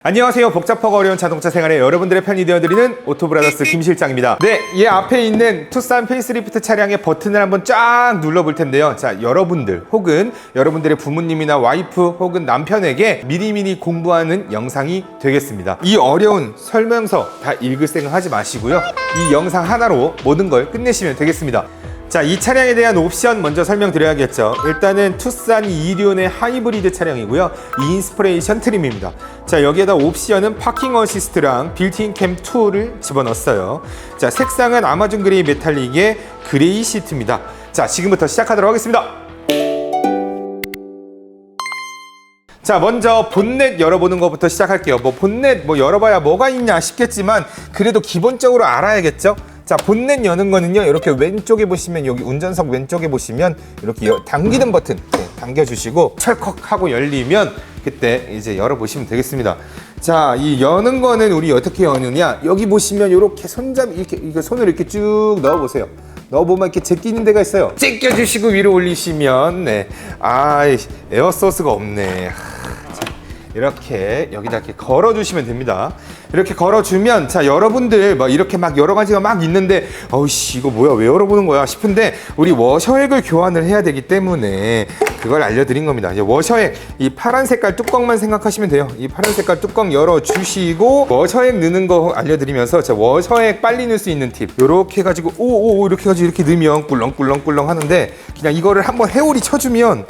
안녕하세요. 복잡하고 어려운 자동차 생활에 여러분들의 편이 되어드리는 오토브라더스 김 실장입니다. 네, 이 앞에 있는 투싼 페이스리프트 차량의 버튼을 한번 쫙 눌러볼 텐데요. 자, 여러분들 혹은 여러분들의 부모님이나 와이프 혹은 남편에게 미리미리 공부하는 영상이 되겠습니다. 이 어려운 설명서 다 읽을 생각하지 마시고요. 이 영상 하나로 모든 걸 끝내시면 되겠습니다. 자, 이 차량에 대한 옵션 먼저 설명드려야겠죠. 일단은 투싼 2륜의 하이브리드 차량이고요. 인스피레이션 트림입니다. 자, 여기에다 옵션은 파킹 어시스트랑 빌트인 캠 2를 집어넣었어요. 자, 색상은 아마존 그레이 메탈릭의 그레이 시트입니다. 자, 지금부터 시작하도록 하겠습니다. 자, 먼저 본넷 열어보는 것부터 시작할게요. 본넷 열어봐야 뭐가 있냐 싶겠지만 그래도 기본적으로 알아야겠죠. 자, 본넷 여는 거는요, 이렇게 왼쪽에 보시면, 여기 운전석 왼쪽에 보시면 이렇게 당기는 버튼 당겨주시고 철컥 하고 열리면 그때 이제 열어보시면 되겠습니다. 자, 이 여는 거는 우리 어떻게 여느냐, 여기 보시면 이렇게 손잡이 이렇게 손을 이렇게 쭉 넣어보세요. 넣어보면 이렇게 제끼는 데가 있어요. 제껴주시고 위로 올리시면, 에어소스가 없네. 이렇게 여기다 이렇게 걸어주시면 됩니다. 이렇게 걸어주면, 자, 여러분들 이렇게 막 여러 가지가 막 있는데, 어이씨, 이거 뭐야, 왜 열어보는 거야 싶은데, 우리 워셔액을 교환을 해야 되기 때문에 그걸 알려드린 겁니다. 이제 워셔액, 이 파란 색깔 뚜껑만 생각하시면 돼요. 이 파란 색깔 뚜껑 열어주시고 워셔액 넣는 거 알려드리면서, 자, 워셔액 빨리 넣을 수 있는 팁, 요렇게 해가지고 이렇게 해가지고 이렇게 넣으면 꿀렁꿀렁꿀렁 하는데, 그냥 이거를 한번 회오리 쳐주면,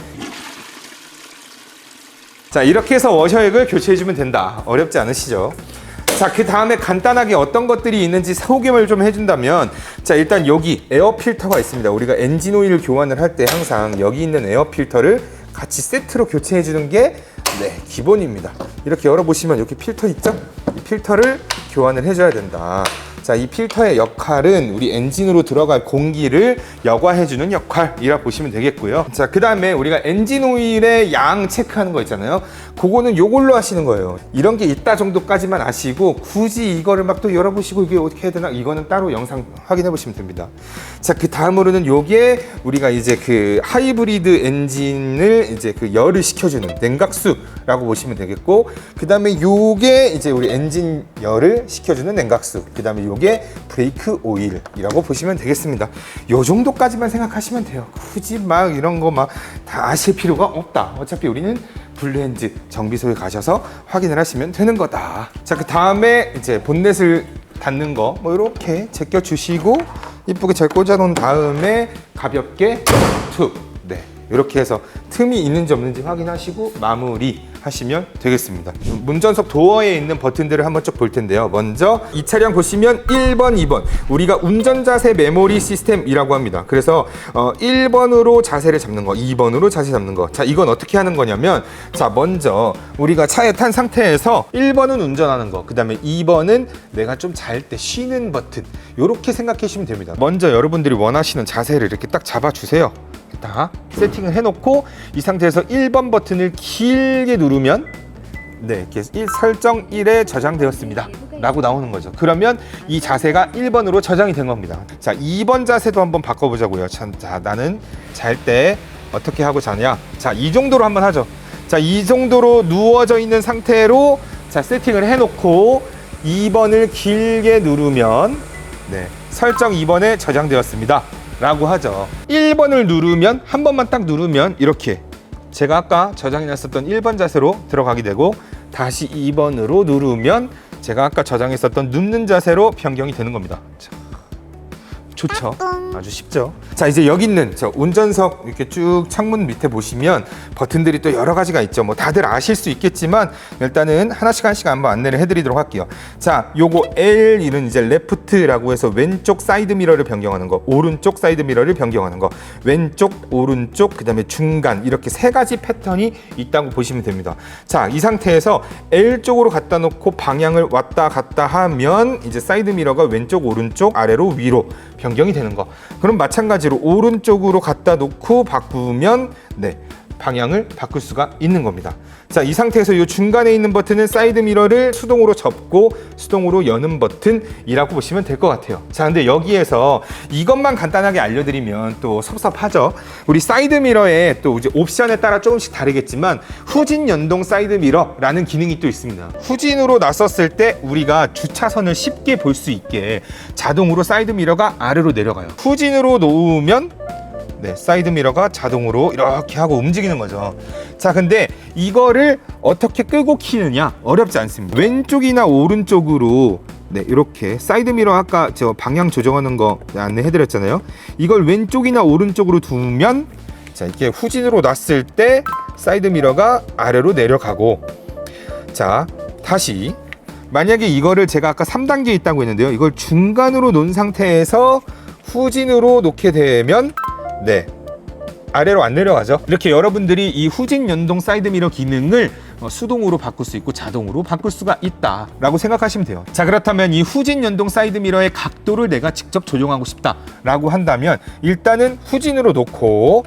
자, 이렇게 해서 워셔액을 교체해주면 된다. 어렵지 않으시죠? 자, 그 다음에 간단하게 어떤 것들이 있는지 소개를 좀 해준다면, 자, 일단 여기 에어 필터가 있습니다. 우리가 엔진 오일 교환을 할 때 항상 여기 있는 에어 필터를 같이 세트로 교체해주는 게 기본입니다. 이렇게 열어보시면 이렇게 필터 있죠? 이 필터를 교환을 해줘야 된다. 자, 이 필터의 역할은 우리 엔진으로 들어갈 공기를 여과해주는 역할이라 보시면 되겠고요. 자, 그 다음에 우리가 엔진 오일의 양 체크하는 거 있잖아요. 그거는 요걸로 하시는 거예요. 이런 게 있다 정도까지만 아시고, 굳이 이거를 막 또 열어보시고 이게 어떻게 해야 되나, 이거는 따로 영상 확인해 보시면 됩니다. 자, 그 다음으로는 요게 우리가 이제 그 하이브리드 엔진을 이제 그 열을 시켜주는 냉각수라고 보시면 되겠고, 그 다음에 요게 이제 우리 엔진 열을 시켜주는 냉각수, 그 다음에 요게 브레이크 오일이라고 보시면 되겠습니다. 요 정도까지만 생각하시면 돼요. 굳이 막 이런 거 막 다 아실 필요가 없다. 어차피 우리는 블루엔즈 정비소에 가셔서 확인을 하시면 되는 거다. 자, 그 다음에 이제 본넷을 닫는 거 이렇게 제껴 주시고 이쁘게 잘 꽂아 놓은 다음에 가볍게 툭, 이렇게 해서 틈이 있는지 없는지 확인하시고 마무리 하시면 되겠습니다. 운전석 도어에 있는 버튼들을 한번 쭉 볼 텐데요. 먼저 이 차량 보시면 1번, 2번 우리가 운전자세 메모리 시스템이라고 합니다. 그래서 1번으로 자세를 잡는 거, 2번으로 자세 잡는 거. 자, 이건 어떻게 하는 거냐면, 자, 먼저 우리가 차에 탄 상태에서 1번은 운전하는 거, 그 다음에 2번은 내가 좀 잘 때 쉬는 버튼, 이렇게 생각해 주시면 됩니다. 먼저 여러분들이 원하시는 자세를 이렇게 딱 잡아주세요. 다 세팅을 해놓고 이 상태에서 1번 버튼을 길게 누르면 이렇게 설정 1에 저장되었습니다 라고 나오는 거죠. 그러면 이 자세가 1번으로 저장이 된 겁니다. 자, 2번 자세도 한번 바꿔보자고요. 자, 나는 잘 때 어떻게 하고 자냐. 자, 이 정도로 한번 하죠. 자, 이 정도로 누워져 있는 상태로 자, 세팅을 해놓고 2번을 길게 누르면 설정 2번에 저장되었습니다 라고 하죠. 1번을 누르면, 한 번만 딱 누르면 이렇게 제가 아까 저장해놨었던 1번 자세로 들어가게 되고, 다시 2번으로 누르면 제가 아까 저장했었던 눕는 자세로 변경이 되는 겁니다. 자, 좋죠? 아주 쉽죠? 자, 이제 여기 있는 저 운전석 이렇게 쭉 창문 밑에 보시면 버튼들이 또 여러 가지가 있죠. 다들 아실 수 있겠지만 일단은 하나씩 한번 안내를 해드리도록 할게요. 자, 요거 L은 이제 레프트라고 해서 왼쪽 사이드 미러를 변경하는 거, 오른쪽 사이드 미러를 변경하는 거, 왼쪽, 오른쪽, 그 다음에 중간, 이렇게 세 가지 패턴이 있다고 보시면 됩니다. 자, 이 상태에서 L 쪽으로 갖다 놓고 방향을 왔다 갔다 하면 이제 사이드 미러가 왼쪽, 오른쪽, 아래로, 위로 변경이 되는 거. 그럼 마찬가지로 오른쪽으로 갖다 놓고 바꾸면 방향을 바꿀 수가 있는 겁니다. 자, 이 상태에서 이 중간에 있는 버튼은 사이드 미러를 수동으로 접고 수동으로 여는 버튼이라고 보시면 될 것 같아요. 자, 근데 여기에서 이것만 간단하게 알려드리면 또 섭섭하죠. 우리 사이드 미러에 또 이제 옵션에 따라 조금씩 다르겠지만 후진 연동 사이드 미러라는 기능이 또 있습니다. 후진으로 놨었을 때 우리가 주차선을 쉽게 볼 수 있게 자동으로 사이드 미러가 아래로 내려가요. 후진으로 놓으면 네, 사이드 미러가 자동으로 이렇게 하고 움직이는 거죠. 자, 근데 이거를 어떻게 끄고 키느냐 어렵지 않습니다. 왼쪽이나 오른쪽으로 네, 이렇게 사이드 미러 아까 저 방향 조정하는 거 안내해 드렸잖아요. 이걸 왼쪽이나 오른쪽으로 두면 자, 이렇게 후진으로 놨을 때 사이드 미러가 아래로 내려가고, 자, 다시 만약에 이거를 제가 아까 3단계 있다고 했는데요. 이걸 중간으로 놓은 상태에서 후진으로 놓게 되면 네, 아래로 안 내려가죠. 이렇게 여러분들이 이 후진 연동 사이드 미러 기능을 수동으로 바꿀 수 있고 자동으로 바꿀 수가 있다라고 생각하시면 돼요. 자, 그렇다면 이 후진 연동 사이드 미러의 각도를 내가 직접 조정하고 싶다라고 한다면 일단은 후진으로 놓고,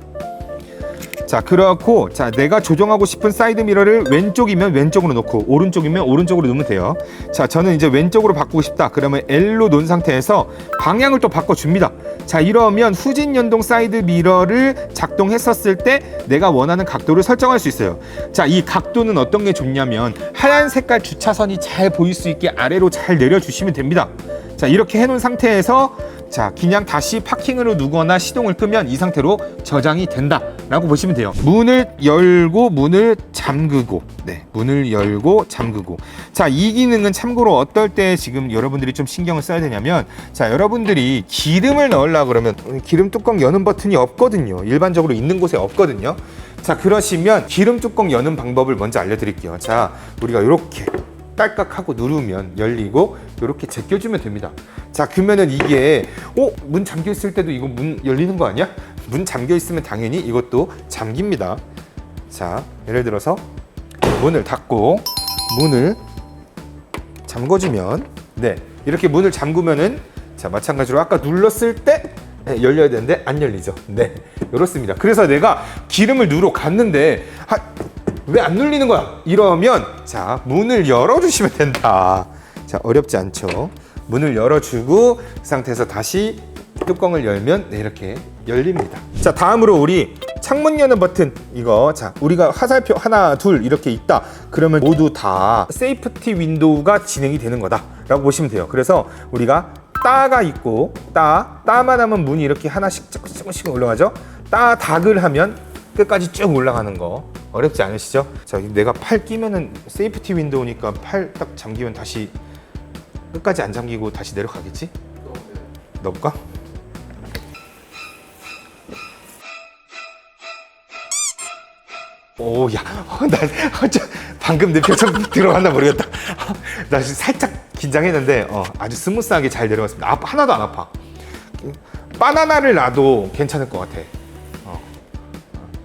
자, 그렇고, 자, 내가 조정하고 싶은 사이드 미러를 왼쪽이면 왼쪽으로 놓고 오른쪽이면 오른쪽으로 놓으면 돼요. 자, 저는 이제 왼쪽으로 바꾸고 싶다. 그러면 L로 놓은 상태에서 방향을 또 바꿔줍니다. 자, 이러면 후진 연동 사이드 미러를 작동했었을 때 내가 원하는 각도를 설정할 수 있어요. 자, 이 각도는 어떤 게 좋냐면 하얀 색깔 주차선이 잘 보일 수 있게 아래로 잘 내려주시면 됩니다. 자, 이렇게 해놓은 상태에서 자, 그냥 다시 파킹으로 누거나 시동을 끄면 이 상태로 저장이 된다라고 보시면 돼요. 문을 열고 문을 잠그고, 네, 문을 열고 잠그고. 자, 이 기능은 참고로 어떨 때 지금 여러분들이 좀 신경을 써야 되냐면, 자, 여러분들이 기름을 넣으려고 그러면 기름 뚜껑 여는 버튼이 없거든요. 일반적으로 있는 곳에 없거든요. 자, 그러시면 기름 뚜껑 여는 방법을 먼저 알려드릴게요. 자, 우리가 이렇게 딸깍하고 누르면 열리고 이렇게 제껴주면 됩니다. 자, 그러면은 이게 문 잠겨 있을 때도 이거 문 열리는 거 아니야? 문 잠겨 있으면 당연히 이것도 잠깁니다. 자, 예를 들어서 문을 닫고 문을 잠궈주면 네, 이렇게 문을 잠그면은 자, 마찬가지로 아까 눌렀을 때 네, 열려야 되는데 안 열리죠. 네, 이렇습니다. 그래서 내가 기름을 누러 갔는데 왜 안 눌리는 거야? 이러면 자, 문을 열어주시면 된다. 자, 어렵지 않죠? 문을 열어주고 그 상태에서 다시 뚜껑을 열면 네, 이렇게 열립니다. 자, 다음으로 우리 창문 여는 버튼 이거, 자, 우리가 화살표 하나 둘 이렇게 있다 그러면 모두 다 세이프티 윈도우가 진행이 되는 거다라고 보시면 돼요. 그래서 우리가 따가 있고 따만 하면 문이 이렇게 하나씩 조금씩 올라가죠. 따 닭을 하면 끝까지 쭉 올라가는 거 어렵지 않으시죠? 자, 내가 팔 끼면은 세이프티 윈도우니까 팔 딱 잠기면 다시 끝까지 안 잠기고 다시 내려가겠지? 넣어볼까? 오, 야, 방금 내 표정 들어갔나 모르겠다. 나 지금 살짝 긴장했는데 아주 스무스하게 잘 내려갔습니다. 하나도 안 아파. 바나나를 놔도 괜찮을 것 같아.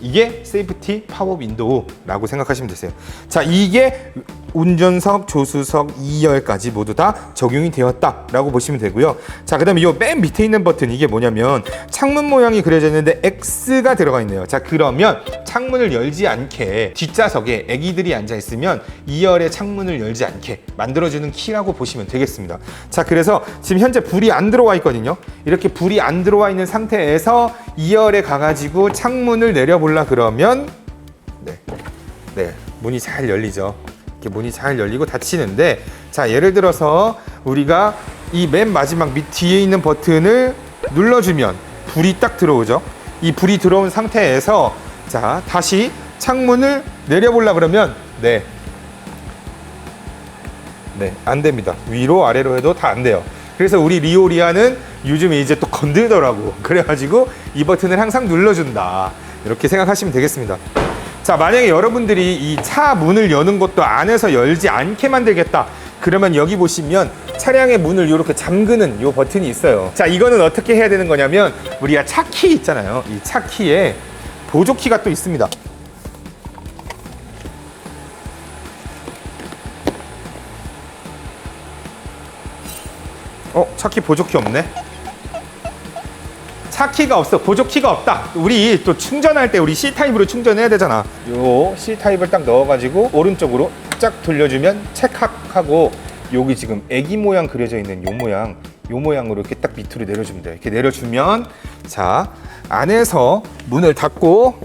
이게 세이프티 파워 윈도우라고 생각하시면 되세요. 자, 이게 운전석, 조수석, 2열까지 모두 다 적용이 되었다라고 보시면 되고요. 자, 그다음에 이 맨 밑에 있는 버튼 이게 뭐냐면 창문 모양이 그려져 있는데 X가 들어가 있네요. 자, 그러면 창문을 열지 않게 뒷좌석에 아기들이 앉아 있으면 2열의 창문을 열지 않게 만들어주는 키라고 보시면 되겠습니다. 자, 그래서 지금 현재 불이 안 들어와 있거든요. 이렇게 불이 안 들어와 있는 상태에서 2열에 가가지고 창문을 내려보려 그러면 네, 문이 잘 열리죠. 이렇게 문이 잘 열리고 닫히는데, 자, 예를 들어서 우리가 이 맨 마지막 밑 뒤에 있는 버튼을 눌러주면 불이 딱 들어오죠. 이 불이 들어온 상태에서 자, 다시 창문을 내려보려 그러면 네, 안 됩니다. 위로 아래로 해도 다 안 돼요. 그래서 우리 리오리아는 요즘에 이제 또 건들더라고. 그래가지고 이 버튼을 항상 눌러준다. 이렇게 생각하시면 되겠습니다. 자, 만약에 여러분들이 이 차 문을 여는 것도 안에서 열지 않게 만들겠다. 그러면 여기 보시면 차량의 문을 이렇게 잠그는 이 버튼이 있어요. 자, 이거는 어떻게 해야 되는 거냐면 우리가 차 키 있잖아요. 이 차 키에 보조키가 또 있습니다. 차 키 보조키 없네. 차키가 없어, 보조키가 없다. 우리 또 충전할 때 우리 C타입으로 충전해야 되잖아. 요 C타입을 딱 넣어가지고 오른쪽으로 쫙 돌려주면 체크하고, 여기 지금 애기 모양 그려져 있는 요 모양으로 이렇게 딱 밑으로 내려주면 돼. 이렇게 내려주면, 자, 안에서 문을 닫고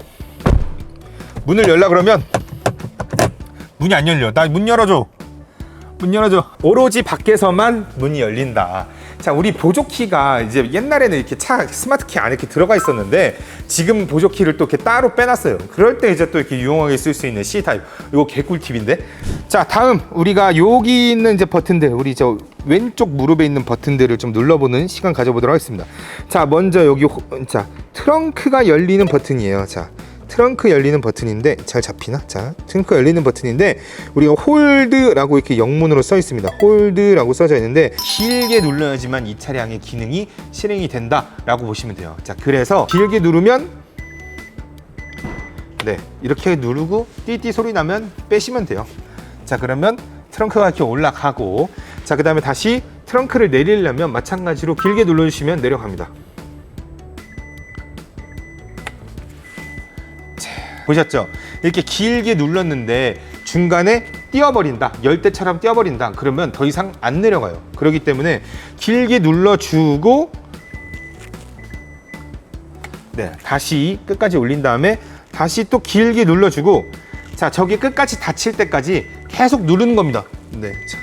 문을 열라 그러면 문이 안 열려. 나 문 열어줘. 문 열어줘. 오로지 밖에서만 문이 열린다. 자, 우리 보조키가 이제 옛날에는 이렇게 차 스마트키 안에 이렇게 들어가 있었는데, 지금 보조키를 또 이렇게 따로 빼놨어요. 그럴 때 이제 또 이렇게 유용하게 쓸 수 있는 C타입. 이거 개꿀팁인데. 자, 다음 우리가 여기 있는 이제 버튼들, 우리 저 왼쪽 무릎에 있는 버튼들을 좀 눌러보는 시간 가져보도록 하겠습니다. 자, 먼저 여기 자, 트렁크가 열리는 버튼이에요. 자, 트렁크 열리는 버튼인데 잘 잡히나? 자, 트렁크 열리는 버튼인데 우리가 홀드라고 이렇게 영문으로 써 있습니다. 홀드라고 써져 있는데 길게 눌러야지만 이 차량의 기능이 실행이 된다라고 보시면 돼요. 자, 그래서 길게 누르면, 네, 이렇게 누르고 띠띠 소리 나면 빼시면 돼요. 자, 그러면 트렁크가 이렇게 올라가고, 자, 그 다음에 다시 트렁크를 내리려면 마찬가지로 길게 눌러주시면 내려갑니다. 보셨죠? 이렇게 길게 눌렀는데 중간에 띄어버린다, 열 때처럼 띄어버린다, 그러면 더 이상 안 내려가요. 그렇기 때문에 길게 눌러주고, 네, 다시 끝까지 올린 다음에 다시 또 길게 눌러주고, 자, 저기 끝까지 닫힐 때까지 계속 누르는 겁니다. 네, 자,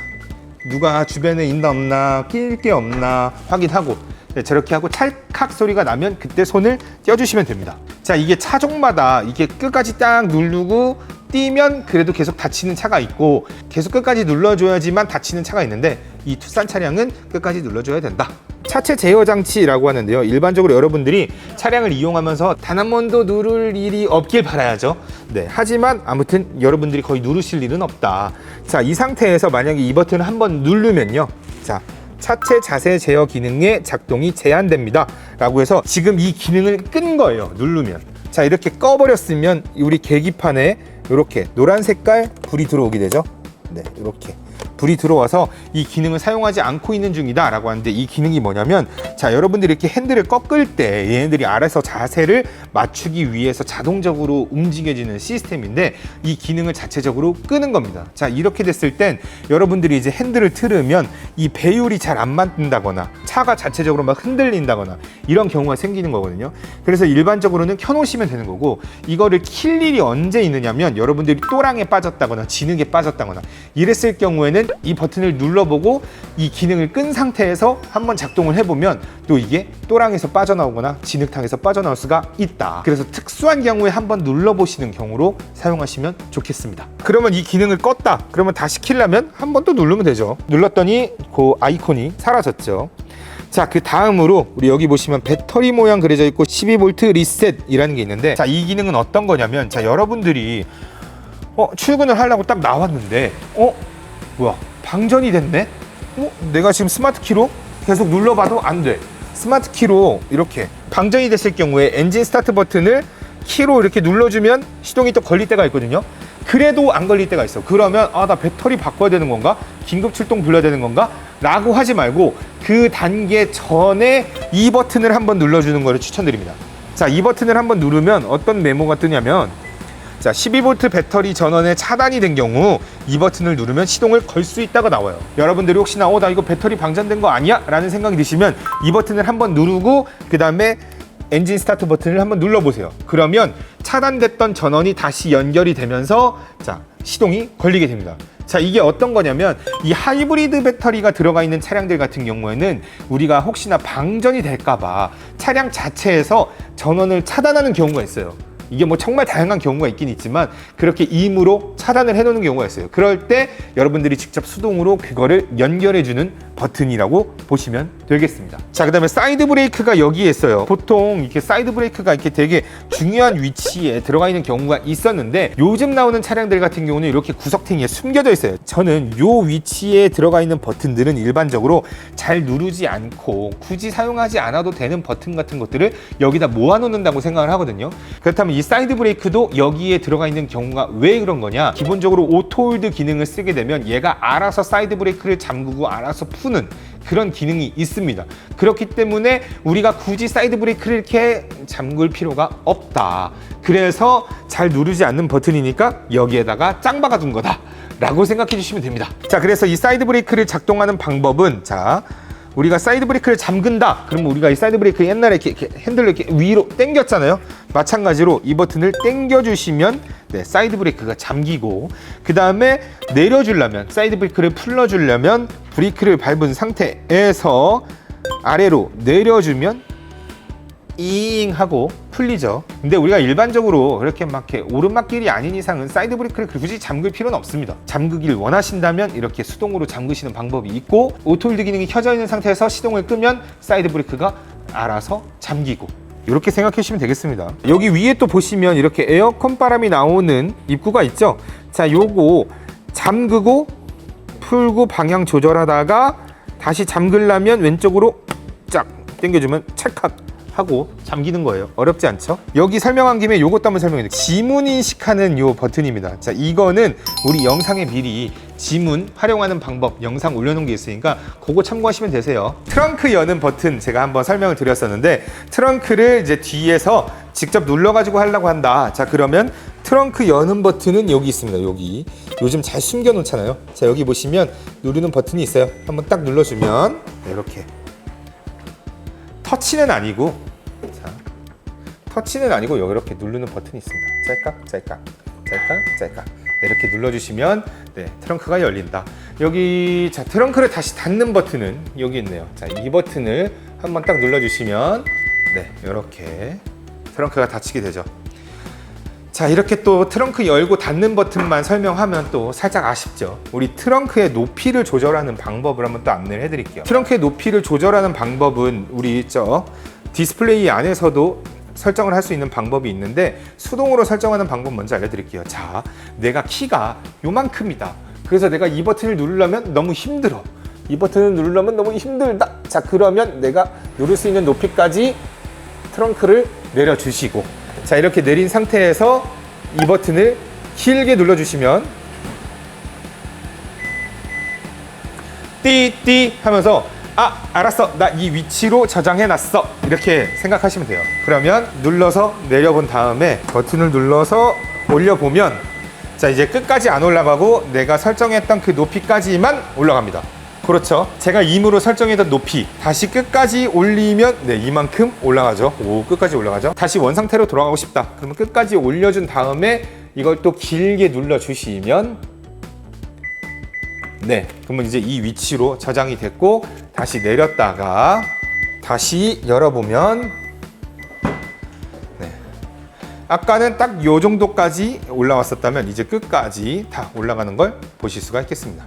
누가 주변에 있나 없나, 낄 게 없나 확인하고, 네, 저렇게 하고 찰칵 소리가 나면 그때 손을 떼어주시면 됩니다. 자, 이게 차종마다 이게 끝까지 딱 누르고 띄면 그래도 계속 닫히는 차가 있고, 계속 끝까지 눌러줘야지만 닫히는 차가 있는데, 이 투싼 차량은 끝까지 눌러줘야 된다. 차체 제어 장치라고 하는데요, 일반적으로 여러분들이 차량을 이용하면서 단 한 번도 누를 일이 없길 바라야죠. 네, 하지만 아무튼 여러분들이 거의 누르실 일은 없다. 자, 이 상태에서 만약에 이 버튼을 한번 누르면요, 자, 차체 자세 제어 기능의 작동이 제한됩니다 라고 해서 지금 이 기능을 끈 거예요. 누르면, 자, 이렇게 꺼버렸으면 우리 계기판에 이렇게 노란 색깔 불이 들어오게 되죠. 네, 이렇게 불이 들어와서 이 기능을 사용하지 않고 있는 중이다 라고 하는데, 이 기능이 뭐냐면, 자, 여러분들이 이렇게 핸들을 꺾을 때 얘네들이 알아서 자세를 맞추기 위해서 자동적으로 움직여지는 시스템인데, 이 기능을 자체적으로 끄는 겁니다. 자, 이렇게 됐을 땐 여러분들이 이제 핸들을 틀으면 이 배율이 잘 안 맞는다거나 차가 자체적으로 막 흔들린다거나 이런 경우가 생기는 거거든요. 그래서 일반적으로는 켜놓으시면 되는 거고, 이거를 킬 일이 언제 있느냐면, 여러분들이 또랑에 빠졌다거나 진흙에 빠졌다거나 이랬을 경우에는 이 버튼을 눌러보고 이 기능을 끈 상태에서 한번 작동을 해보면 또 이게 또랑에서 빠져나오거나 진흙탕에서 빠져나올 수가 있다. 그래서 특수한 경우에 한번 눌러보시는 경우로 사용하시면 좋겠습니다. 그러면 이 기능을 껐다, 그러면 다시 켜려면 한 번 또 누르면 되죠. 눌렀더니 그 아이콘이 사라졌죠. 자, 그 다음으로 우리 여기 보시면 배터리 모양 그려져 있고 12V 리셋이라는 게 있는데, 자, 이 기능은 어떤 거냐면, 자, 여러분들이 출근을 하려고 딱 나왔는데 뭐야, 방전이 됐네? 내가 지금 스마트 키로 계속 눌러봐도 안 돼. 스마트 키로 이렇게 방전이 됐을 경우에 엔진 스타트 버튼을 키로 이렇게 눌러주면 시동이 또 걸릴 때가 있거든요. 그래도 안 걸릴 때가 있어. 그러면 나 배터리 바꿔야 되는 건가? 긴급 출동 불러야 되는 건가? 라고 하지 말고 그 단계 전에 이 버튼을 한번 눌러주는 거를 추천드립니다. 자, 이 버튼을 한번 누르면 어떤 메모가 뜨냐면, 자, 12V 배터리 전원에 차단이 된 경우 이 버튼을 누르면 시동을 걸 수 있다고 나와요. 여러분들이 혹시나 나 이거 배터리 방전된 거 아니야? 라는 생각이 드시면 이 버튼을 한번 누르고 그 다음에 엔진 스타트 버튼을 한번 눌러보세요. 그러면 차단됐던 전원이 다시 연결이 되면서, 자, 시동이 걸리게 됩니다. 자, 이게 어떤 거냐면, 이 하이브리드 배터리가 들어가 있는 차량들 같은 경우에는 우리가 혹시나 방전이 될까봐 차량 자체에서 전원을 차단하는 경우가 있어요. 이게 뭐 정말 다양한 경우가 있긴 있지만 그렇게 임의로 차단을 해놓는 경우가 있어요. 그럴 때 여러분들이 직접 수동으로 그거를 연결해주는 버튼이라고 보시면 되겠습니다. 자, 그 다음에 사이드 브레이크가 여기에 있어요. 보통 이렇게 사이드 브레이크가 이렇게 되게 중요한 위치에 들어가 있는 경우가 있었는데, 요즘 나오는 차량들 같은 경우는 이렇게 구석탱이에 숨겨져 있어요. 저는 요 위치에 들어가 있는 버튼들은 일반적으로 잘 누르지 않고 굳이 사용하지 않아도 되는 버튼 같은 것들을 여기다 모아놓는다고 생각을 하거든요. 그렇다면 이 사이드 브레이크도 여기에 들어가 있는 경우가 왜 그런 거냐? 기본적으로 오토홀드 기능을 쓰게 되면 얘가 알아서 사이드 브레이크를 잠그고 알아서 푸는 그런 기능이 있습니다. 그렇기 때문에 우리가 굳이 사이드 브레이크를 이렇게 잠글 필요가 없다. 그래서 잘 누르지 않는 버튼이니까 여기에다가 짱 박아둔 거다 라고 생각해 주시면 됩니다. 자, 그래서 이 사이드 브레이크를 작동하는 방법은, 자, 우리가 사이드 브레이크를 잠근다. 그러면 우리가 이 사이드 브레이크 옛날에 이렇게 핸들을 이렇게 위로 당겼잖아요. 마찬가지로 이 버튼을 당겨 주시면 네, 사이드 브레이크가 잠기고, 그 다음에 내려주려면, 사이드 브레이크를 풀어주려면 브레이크를 밟은 상태에서 아래로 내려주면 잉 하고 풀리죠. 근데 우리가 일반적으로 그렇게 막 이렇게 오르막길이 아닌 이상은 사이드 브레이크를 굳이 잠글 필요는 없습니다. 잠그길 원하신다면 이렇게 수동으로 잠그시는 방법이 있고, 오토홀드 기능이 켜져 있는 상태에서 시동을 끄면 사이드 브레이크가 알아서 잠기고, 이렇게 생각해 주시면 되겠습니다. 여기 위에 또 보시면 이렇게 에어컨 바람이 나오는 입구가 있죠. 자, 요거 잠그고 풀고 방향 조절하다가 다시 잠글려면 왼쪽으로 쫙 당겨주면 찰칵 하고 잠기는 거예요. 어렵지 않죠? 여기 설명한 김에 요것도 한번 설명해 드릴게요. 지문 인식하는 요 버튼입니다. 자, 이거는 우리 영상에 미리 지문 활용하는 방법 영상 올려놓은 게 있으니까 그거 참고하시면 되세요. 트렁크 여는 버튼 제가 한번 설명을 드렸었는데, 트렁크를 이제 뒤에서 직접 눌러가지고 하려고 한다. 자, 그러면 트렁크 여는 버튼은 여기 있습니다. 여기 요즘 잘 숨겨 놓잖아요. 자, 여기 보시면 누르는 버튼이 있어요. 한번 딱 눌러주면 네, 이렇게 터치는 아니고, 자, 터치는 아니고 여기 이렇게 누르는 버튼이 있습니다. 짤깍 짤깍 짤깍 짤깍 네, 이렇게 눌러주시면 네, 트렁크가 열린다. 여기 자, 트렁크를 다시 닫는 버튼은 여기 있네요. 자, 이 버튼을 한번 딱 눌러주시면 네, 이렇게 트렁크가 닫히게 되죠. 자, 이렇게 또 트렁크 열고 닫는 버튼만 설명하면 또 살짝 아쉽죠. 우리 트렁크의 높이를 조절하는 방법을 한번 또 안내를 해드릴게요. 트렁크의 높이를 조절하는 방법은 우리 디스플레이 안에서도 설정을 할 수 있는 방법이 있는데, 수동으로 설정하는 방법 먼저 알려드릴게요. 자, 내가 키가 요만큼이다. 그래서 내가 이 버튼을 누르려면 너무 힘들어. 이 버튼을 누르려면 너무 힘들다. 자, 그러면 내가 누를 수 있는 높이까지 트렁크를 내려주시고, 자, 이렇게 내린 상태에서 이 버튼을 길게 눌러주시면 띠띠 하면서 아, 알았어, 나 이 위치로 저장해놨어, 이렇게 생각하시면 돼요. 그러면 눌러서 내려본 다음에 버튼을 눌러서 올려보면, 자, 이제 끝까지 안 올라가고 내가 설정했던 그 높이까지만 올라갑니다. 그렇죠. 제가 임으로 설정했던 높이 다시 끝까지 올리면 네, 이만큼 올라가죠. 오, 끝까지 올라가죠. 다시 원상태로 돌아가고 싶다. 그러면 끝까지 올려준 다음에 이걸 또 길게 눌러주시면 네, 그러면 이제 이 위치로 저장이 됐고, 다시 내렸다가 다시 열어보면 네, 아까는 딱 요 정도까지 올라왔었다면 이제 끝까지 다 올라가는 걸 보실 수가 있겠습니다.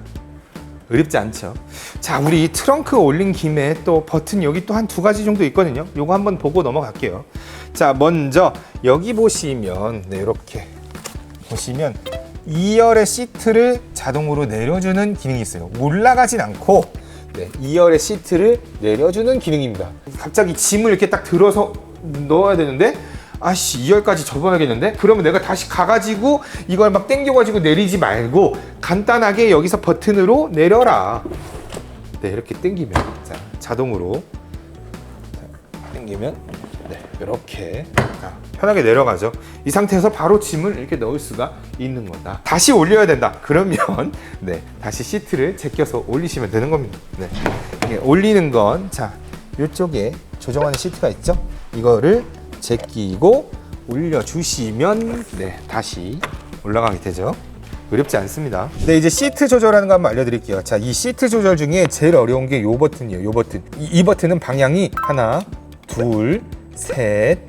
어렵지 않죠? 자, 우리 트렁크 올린 김에 또 버튼 여기 또 한 2가지 정도 있거든요. 요거 한번 보고 넘어갈게요. 자, 먼저 여기 보시면 네, 이렇게 보시면 2열의 시트를 자동으로 내려주는 기능이 있어요. 올라가진 않고 네, 2열의 시트를 내려주는 기능입니다. 갑자기 짐을 이렇게 딱 들어서 넣어야 되는데, 아씨, 2열까지 접어야겠는데? 그러면 내가 다시 가가지고 이걸 막 당겨가지고 내리지 말고 간단하게 여기서 버튼으로 내려라. 네, 이렇게 당기면 자, 자동으로 당기면 네, 이렇게 편하게 내려가죠. 이 상태에서 바로 짐을 이렇게 넣을 수가 있는 거다. 다시 올려야 된다. 그러면 네, 다시 시트를 제껴서 올리시면 되는 겁니다. 네, 이게 올리는 건 자, 이쪽에 조정하는 시트가 있죠. 이거를 제끼고 올려주시면 네, 다시 올라가게 되죠. 어렵지 않습니다. 네, 이제 시트 조절하는 거 한번 알려드릴게요. 자, 이 시트 조절 중에 제일 어려운 게 요 버튼이에요. 요 버튼. 이 버튼은 방향이 하나, 둘, 셋,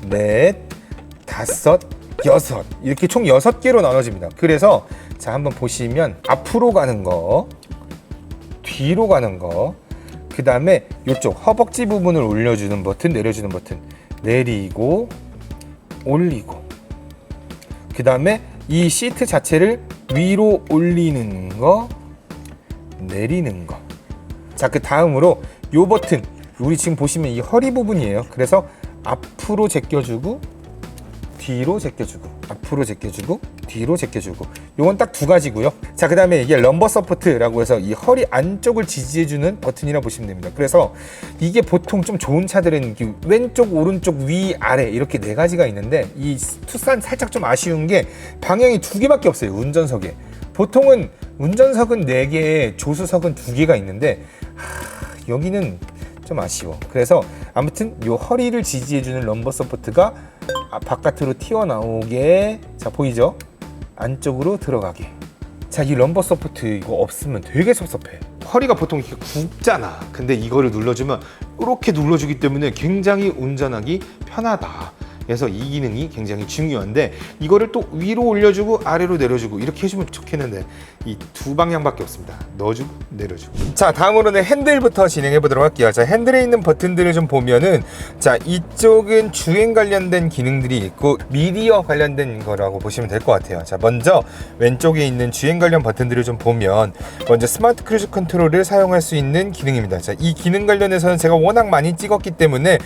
넷, 다섯, 여섯, 이렇게 총 6개로 나눠집니다. 그래서 자, 한번 보시면 앞으로 가는 거, 뒤로 가는 거, 그 다음에 이쪽 허벅지 부분을 올려주는 버튼, 내려주는 버튼, 내리고 올리고, 그 다음에 이 시트 자체를 위로 올리는 거, 내리는 거. 자, 그 다음으로 요 버튼, 우리 지금 보시면 이 허리 부분이에요. 그래서 앞으로 제껴주고 뒤로 제껴주고, 앞으로 제껴주고 뒤로 제껴주고, 요건 딱 두 가지고요. 자, 그 다음에 이게 럼버 서포트라고 해서 이 허리 안쪽을 지지해주는 버튼이라고 보시면 됩니다. 그래서 이게 보통 좀 좋은 차들은 왼쪽, 오른쪽, 위, 아래 이렇게 네 가지가 있는데, 이 투싼 살짝 좀 아쉬운 게 방향이 두 개밖에 없어요, 운전석에. 보통은 운전석은 4개, 조수석은 2개가 있는데 여기는 좀 아쉬워. 그래서 아무튼 요 허리를 지지해주는 럼버 서포트가 바깥으로 튀어나오게, 자 보이죠? 안쪽으로 들어가게. 자, 이 럼버 서포트 이거 없으면 되게 섭섭해. 허리가 보통 이렇게 굽잖아. 근데 이거를 눌러주면 이렇게 눌러주기 때문에 굉장히 운전하기 편하다. 그래서 이 기능이 굉장히 중요한데, 이거를 또 위로 올려주고 아래로 내려주고 이렇게 해주면 좋겠는데 이 두 방향밖에 없습니다. 넣어주고 내려주고. 자, 다음으로는 핸들부터 진행해 보도록 할게요. 자, 핸들에 있는 버튼들을 좀 보면은, 자, 이쪽은 주행 관련된 기능들이 있고 미디어 관련된 거라고 보시면 될 것 같아요. 자, 먼저 왼쪽에 있는 주행 관련 버튼들을 좀 보면, 먼저 스마트 크루즈 컨트롤을 사용할 수 있는 기능입니다. 자, 이 기능 관련해서는 제가 워낙 많이 찍었기 때문에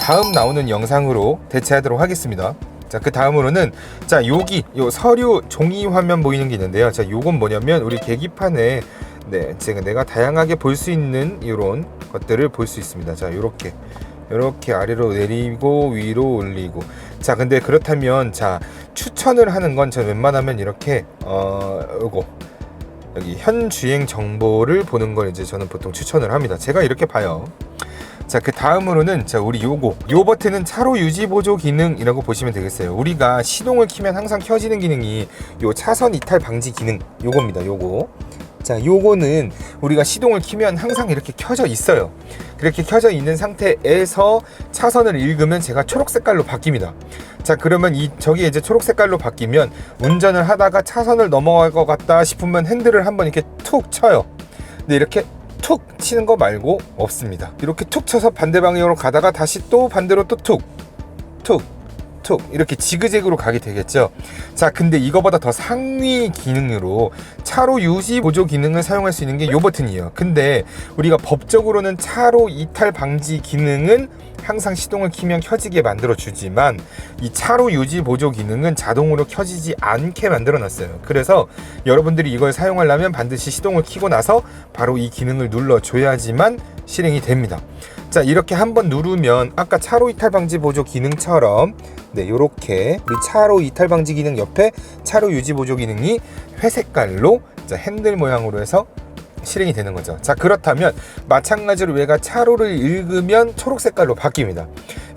다음 나오는 영상으로 대체하도록 하겠습니다. 자, 그 다음으로는, 자, 여기 요 서류 종이 화면 보이는 게 있는데요. 자, 요건 뭐냐면 우리 계기판에 제가 내가 다양하게 볼 수 있는 이런 것들을 볼 수 있습니다. 자, 요렇게 아래로 내리고 위로 올리고. 자, 근데 그렇다면, 자, 추천을 하는 건 저는 웬만하면 이렇게 요거 여기 현 주행 정보를 보는 걸 이제 저는 보통 추천을 합니다. 제가 이렇게 봐요. 자, 그 다음으로는, 자, 우리 요 버튼은 차로 유지 보조 기능이라고 보시면 되겠어요. 우리가 시동을 키면 항상 켜지는 기능이 요 차선 이탈 방지 기능, 요겁니다. 요거. 자, 요거는 우리가 시동을 키면 항상 이렇게 켜져 있어요. 그렇게 켜져 있는 상태에서 차선을 읽으면 제가 초록 색깔로 바뀝니다. 자, 그러면 저기 이제 초록 색깔로 바뀌면 운전을 하다가 차선을 넘어갈 것 같다 싶으면 핸들을 한번 이렇게 툭 쳐요. 근데 이렇게 툭 치는 거 말고 없습니다. 이렇게 툭 쳐서 반대 방향으로 가다가 다시 또 반대로 또 툭 이렇게 지그재그로 가게 되겠죠. 자, 근데 이거보다 더 상위 기능으로 차로 유지 보조 기능을 사용할 수 있는 게 이 버튼이에요. 근데 우리가 법적으로는 차로 이탈 방지 기능은 항상 시동을 키면 켜지게 만들어 주지만, 이 차로 유지 보조 기능은 자동으로 켜지지 않게 만들어 놨어요. 그래서 여러분들이 이걸 사용하려면 반드시 시동을 키고 나서 바로 이 기능을 눌러 줘야지만 실행이 됩니다. 자, 이렇게 한번 누르면 아까 차로 이탈 방지 보조 기능처럼 요렇게 우리 차로 이탈 방지 기능 옆에 차로 유지 보조 기능이 회색깔로, 자, 핸들 모양으로 해서 실행이 되는 거죠. 자, 그렇다면 마찬가지로 얘가 차로를 읽으면 초록 색깔로 바뀝니다.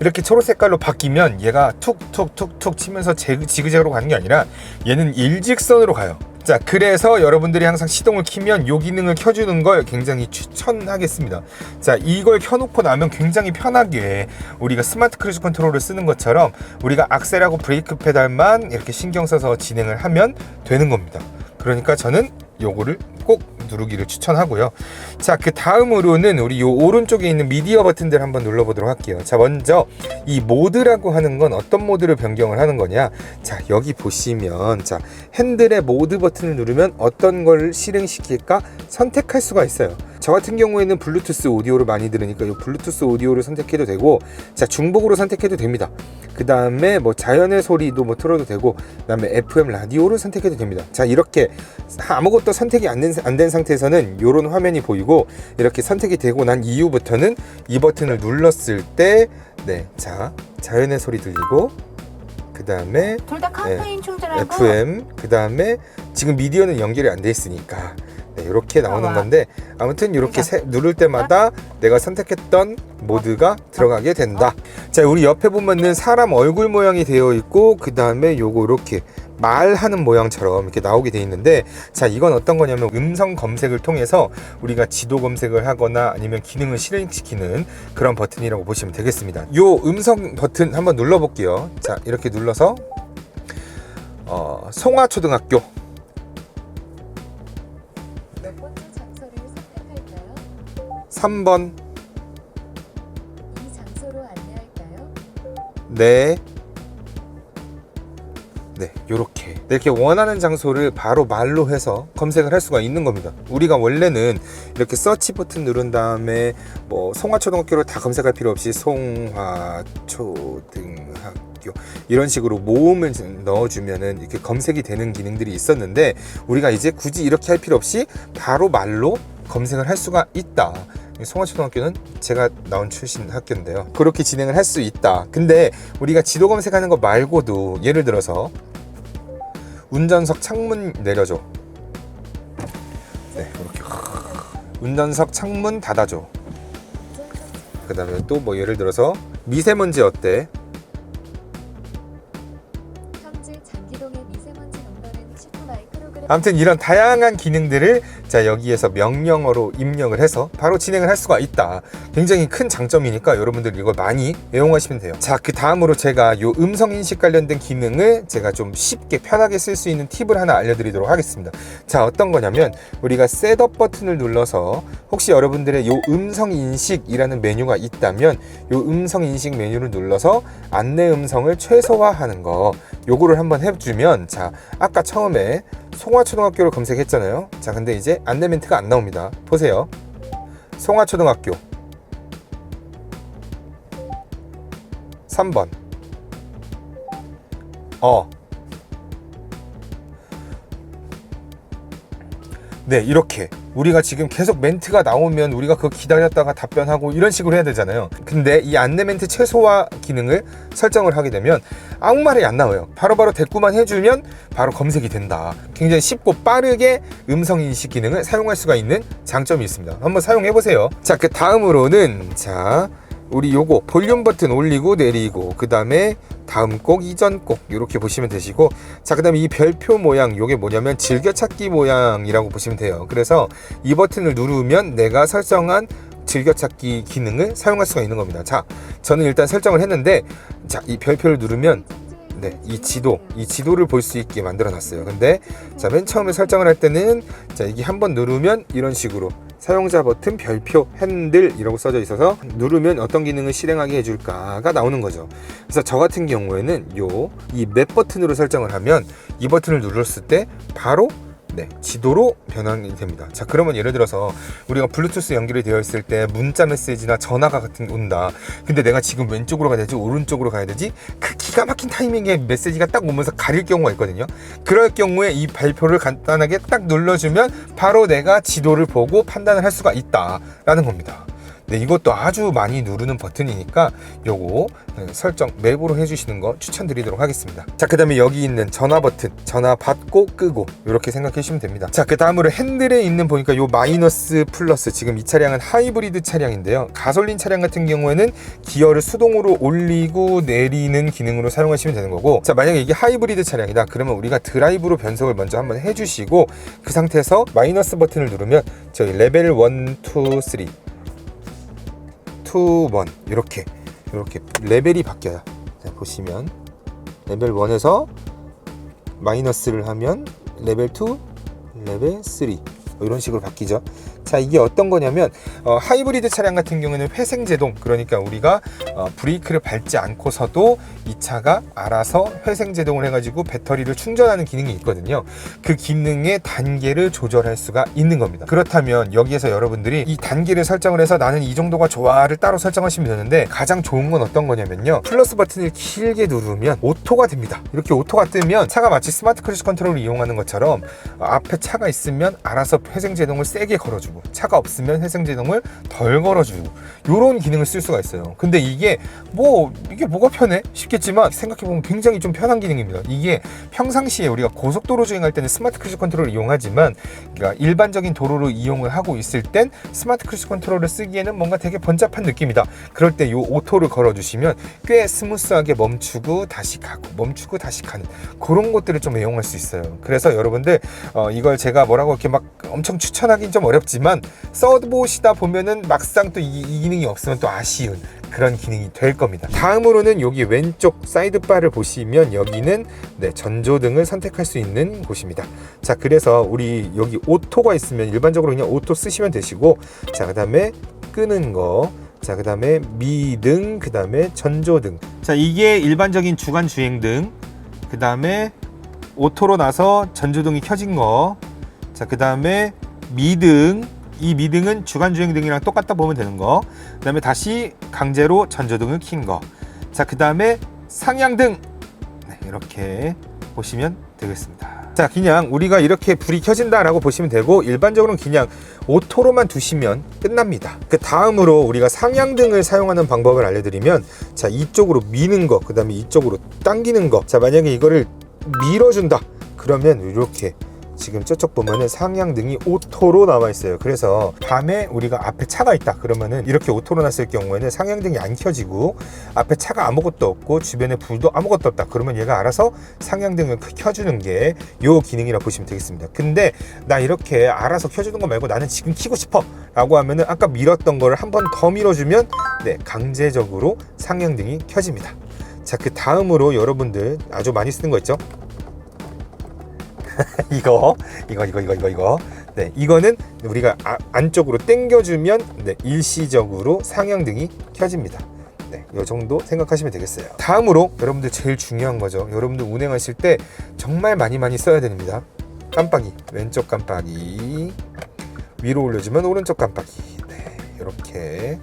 이렇게 초록 색깔로 바뀌면 얘가 툭툭툭툭 치면서 지그재그로 가는 게 아니라 얘는 일직선으로 가요. 자, 그래서 여러분들이 항상 시동을 키면 이 기능을 켜주는 걸 굉장히 추천하겠습니다. 자, 이걸 켜놓고 나면 굉장히 편하게 우리가 스마트 크루즈 컨트롤을 쓰는 것처럼 우리가 악셀하고 브레이크 페달만 이렇게 신경 써서 진행을 하면 되는 겁니다. 그러니까 저는 요거를 꼭 누르기를 추천하고요. 자, 그 다음으로는 우리 요 오른쪽에 있는 미디어 버튼들 한번 눌러보도록 할게요. 자, 먼저 이 모드라고 하는 건 어떤 모드를 변경을 하는 거냐. 자, 여기 보시면, 자, 핸들의 모드 버튼을 누르면 어떤 걸 실행시킬까 선택할 수가 있어요. 저 같은 경우에는 블루투스 오디오를 많이 들으니까 이 블루투스 오디오를 선택해도 되고, 자, 중복으로 선택해도 됩니다. 그 다음에 뭐 자연의 소리도 뭐 틀어도 되고, 그 다음에 FM 라디오를 선택해도 됩니다. 자, 이렇게 아무것도 선택이 안 된 상태에서는 이런 화면이 보이고, 이렇게 선택이 되고 난 이후부터는 이 버튼을 눌렀을 때, 자, 자연의 소리 들리고, 그 다음에 둘 다 카페인 충전하고 FM, 그 다음에 지금 미디어는 연결이 안 돼 있으니까 이렇게 나오는 건데, 아무튼 이렇게 누를 때마다 내가 선택했던 모드가 들어가게 된다. 자, 우리 옆에 보면은 사람 얼굴 모양이 되어 있고, 그 다음에 요거 이렇게 말하는 모양처럼 이렇게 나오게 돼 있는데, 자, 이건 어떤 거냐면 음성 검색을 통해서 우리가 지도 검색을 하거나 아니면 기능을 실행시키는 그런 버튼이라고 보시면 되겠습니다. 요 음성 버튼 한번 눌러 볼게요. 자, 이렇게 눌러서 송화초등학교, 몇 번째 장소를 선택할까요? 3번, 이 장소로 안내할까요? 네, 요렇게 이렇게 원하는 장소를 바로 말로 해서 검색을 할 수가 있는 겁니다. 우리가 원래는 이렇게 서치 버튼 누른 다음에 뭐 송화초등학교를 다 검색할 필요 없이 송화초등학교 초등학교 이런 식으로 모음을 넣어주면은 이렇게 검색이 되는 기능들이 있었는데 우리가 이제 굳이 이렇게 할 필요 없이 바로 말로 검색을 할 수가 있다. 송화초등학교는 제가 나온 출신 학교인데요. 그렇게 진행을 할 수 있다. 근데 우리가 지도 검색하는 거 말고도 예를 들어서 운전석 창문 내려줘. 네, 이렇게 운전석 창문 닫아줘. 그 다음에 또 뭐 예를 들어서 미세먼지 어때? 현재 장기동의 미세먼지 농도는 19 마이크로그램. 아무튼 이런 다양한 기능들을 자 여기에서 명령어로 입력을 해서 바로 진행을 할 수가 있다. 굉장히 큰 장점이니까 여러분들 이걸 많이 애용하시면 돼요. 자, 그 다음으로 제가 요 음성 인식 관련된 기능을 제가 좀 쉽게 편하게 쓸 수 있는 팁을 하나 알려드리도록 하겠습니다. 자, 어떤 거냐면 우리가 셋업 버튼을 눌러서 혹시 여러분들의 요 음성 인식이라는 메뉴가 있다면 요 음성 인식 메뉴를 눌러서 안내 음성을 최소화하는 거 요거를 한번 해주면 자 아까 처음에 송화초등학교를 검색했잖아요. 자 근데 이제 안내 멘트가 안 나옵니다. 보세요. 송화초등학교 3번 네, 이렇게 우리가 지금 계속 멘트가 나오면 우리가 그거 기다렸다가 답변하고 이런 식으로 해야 되잖아요. 근데 이 안내 멘트 최소화 기능을 설정을 하게 되면 아무 말이 안 나와요. 바로바로 대꾸만 해주면 바로 검색이 된다. 굉장히 쉽고 빠르게 음성 인식 기능을 사용할 수가 있는 장점이 있습니다. 한번 사용해 보세요. 자, 그 다음으로는 자 우리 요거 볼륨 버튼 올리고 내리고 그 다음에 다음 곡 이전 곡 이렇게 보시면 되시고 자 그 다음에 이 별표 모양 요게 뭐냐면 즐겨찾기 모양이라고 보시면 돼요. 그래서 이 버튼을 누르면 내가 설정한 즐겨찾기 기능을 사용할 수가 있는 겁니다. 자 저는 일단 설정을 했는데 자 이 별표를 누르면 네, 이 지도를 볼 수 있게 만들어 놨어요. 근데 자 맨 처음에 설정을 할 때는 자 이게 한번 누르면 이런 식으로 사용자 버튼 별표 핸들 이라고 써져 있어서 누르면 어떤 기능을 실행하게 해줄까가 나오는 거죠. 그래서 저 같은 경우에는 이 맵 버튼으로 설정을 하면 이 버튼을 눌렀을 때 바로 네, 지도로 변환이 됩니다. 자, 그러면 예를 들어서 우리가 블루투스 연결이 되어 있을 때 문자 메시지나 전화가 같은 게 온다. 근데 내가 지금 왼쪽으로 가야 되지 오른쪽으로 가야 되지? 그 기가 막힌 타이밍에 메시지가 딱 오면서 가릴 경우가 있거든요. 그럴 경우에 이 발표를 간단하게 딱 눌러주면 바로 내가 지도를 보고 판단을 할 수가 있다라는 겁니다. 네, 이것도 아주 많이 누르는 버튼이니까 요거 설정 맵으로 해주시는 거 추천드리도록 하겠습니다. 자, 그 다음에 여기 있는 전화 버튼, 전화 받고 끄고 이렇게 생각해 주시면 됩니다. 자, 그 다음으로 핸들에 있는 보니까 요 마이너스 플러스, 지금 이 차량은 하이브리드 차량인데요. 가솔린 차량 같은 경우에는 기어를 수동으로 올리고 내리는 기능으로 사용하시면 되는 거고, 자 만약에 이게 하이브리드 차량이다 그러면 우리가 드라이브로 변속을 먼저 한번 해주시고 그 상태에서 마이너스 버튼을 누르면 저희 레벨 1, 2, 3 1 이렇게 레벨이 바뀌어요. 자, 보시면 레벨 1에서 마이너스를 하면 레벨 2, 레벨 3 이런 식으로 바뀌죠. 자, 이게 어떤 거냐면 하이브리드 차량 같은 경우에는 회생제동, 그러니까 우리가 브레이크를 밟지 않고서도 이 차가 알아서 회생제동을 해가지고 배터리를 충전하는 기능이 있거든요. 그 기능의 단계를 조절할 수가 있는 겁니다. 그렇다면 여기에서 여러분들이 이 단계를 설정을 해서 나는 이 정도가 좋아를 따로 설정하시면 되는데, 가장 좋은 건 어떤 거냐면요, 플러스 버튼을 길게 누르면 오토가 됩니다. 이렇게 오토가 뜨면 차가 마치 스마트 크루즈 컨트롤을 이용하는 것처럼 앞에 차가 있으면 알아서 회생제동을 세게 걸어주고 차가 없으면 회생제동을 덜 걸어주고 이런 기능을 쓸 수가 있어요. 근데 이게 뭐가 편해? 싶겠지만 생각해보면 굉장히 좀 편한 기능입니다. 이게 평상시에 우리가 고속도로 주행할 때는 스마트 크루즈 컨트롤을 이용하지만, 그러니까 일반적인 도로를 이용을 하고 있을 땐 스마트 크루즈 컨트롤을 쓰기에는 뭔가 되게 번잡한 느낌이다. 그럴 때 이 오토를 걸어주시면 꽤 스무스하게 멈추고 다시 가고 멈추고 다시 가는 그런 것들을 좀 애용할 수 있어요. 그래서 여러분들 이걸 제가 뭐라고 이렇게 막 엄청 추천하긴 좀 어렵지만 써보시다 보면은 막상 또 이 기능이 없으면 또 아쉬운 그런 기능이 될 겁니다. 다음으로는 여기 왼쪽 사이드바를 보시면 여기는 네, 전조등을 선택할 수 있는 곳입니다. 자, 그래서 우리 여기 오토가 있으면 일반적으로 그냥 오토 쓰시면 되시고, 자, 그 다음에 끄는 거, 자, 그 다음에 미등, 그 다음에 전조등. 자, 이게 일반적인 주간 주행등, 그 다음에 오토로 나서 전조등이 켜진 거, 자, 그 다음에 미등, 이 미등은 주간 주행등이랑 똑같다 보면 되는 거, 그 다음에 다시 강제로 전조등을 킨 거, 자, 그 다음에 상향등 네, 이렇게 보시면 되겠습니다. 자, 그냥 우리가 이렇게 불이 켜진다라고 보시면 되고 일반적으로는 그냥 오토로만 두시면 끝납니다. 그 다음으로 우리가 상향등을 사용하는 방법을 알려드리면 자, 이쪽으로 미는 거, 그 다음에 이쪽으로 당기는 거. 자, 만약에 이거를 밀어준다 그러면 이렇게 지금 저쪽 보면은 상향등이 오토로 나와 있어요. 그래서 밤에 우리가 앞에 차가 있다 그러면은 이렇게 오토로 놨을 경우에는 상향등이 안 켜지고 앞에 차가 아무것도 없고 주변에 불도 아무것도 없다 그러면 얘가 알아서 상향등을 켜주는 게 요 기능이라 보시면 되겠습니다. 근데 나 이렇게 알아서 켜주는 거 말고 나는 지금 켜고 싶어 라고 하면은 아까 밀었던 거를 한 번 더 밀어주면 네, 강제적으로 상향등이 켜집니다. 자, 그 다음으로 여러분들 아주 많이 쓰는 거 있죠? 이거. 네, 이거는 우리가 안쪽으로 당겨주면 네, 일시적으로 상향등이 켜집니다. 네, 이 정도 생각하시면 되겠어요. 다음으로 여러분들 제일 중요한 거죠. 여러분들 운행하실 때 정말 많이 써야 됩니다. 깜빡이, 왼쪽 깜빡이, 위로 올려주면 오른쪽 깜빡이. 네, 이렇게.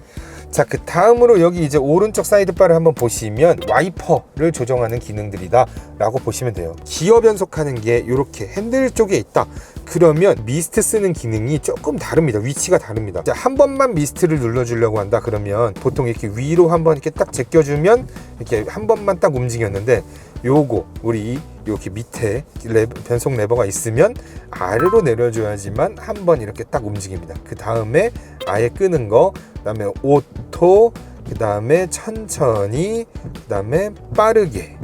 자, 그 다음으로 여기 이제 오른쪽 사이드바를 한번 보시면 와이퍼를 조정하는 기능들이다 라고 보시면 돼요. 기어 변속하는 게 이렇게 핸들 쪽에 있다 그러면 미스트 쓰는 기능이 조금 다릅니다. 위치가 다릅니다. 자, 한 번만 미스트를 눌러주려고 한다 그러면 보통 이렇게 위로 한번 이렇게 딱 제껴주면 이렇게 한 번만 딱 움직였는데 요거 우리 여기 밑에 변속 레버가 있으면 아래로 내려줘야지만 한 번 이렇게 딱 움직입니다. 그 다음에 아예 끄는 거, 그 다음에 오토, 그 다음에 천천히, 그 다음에 빠르게.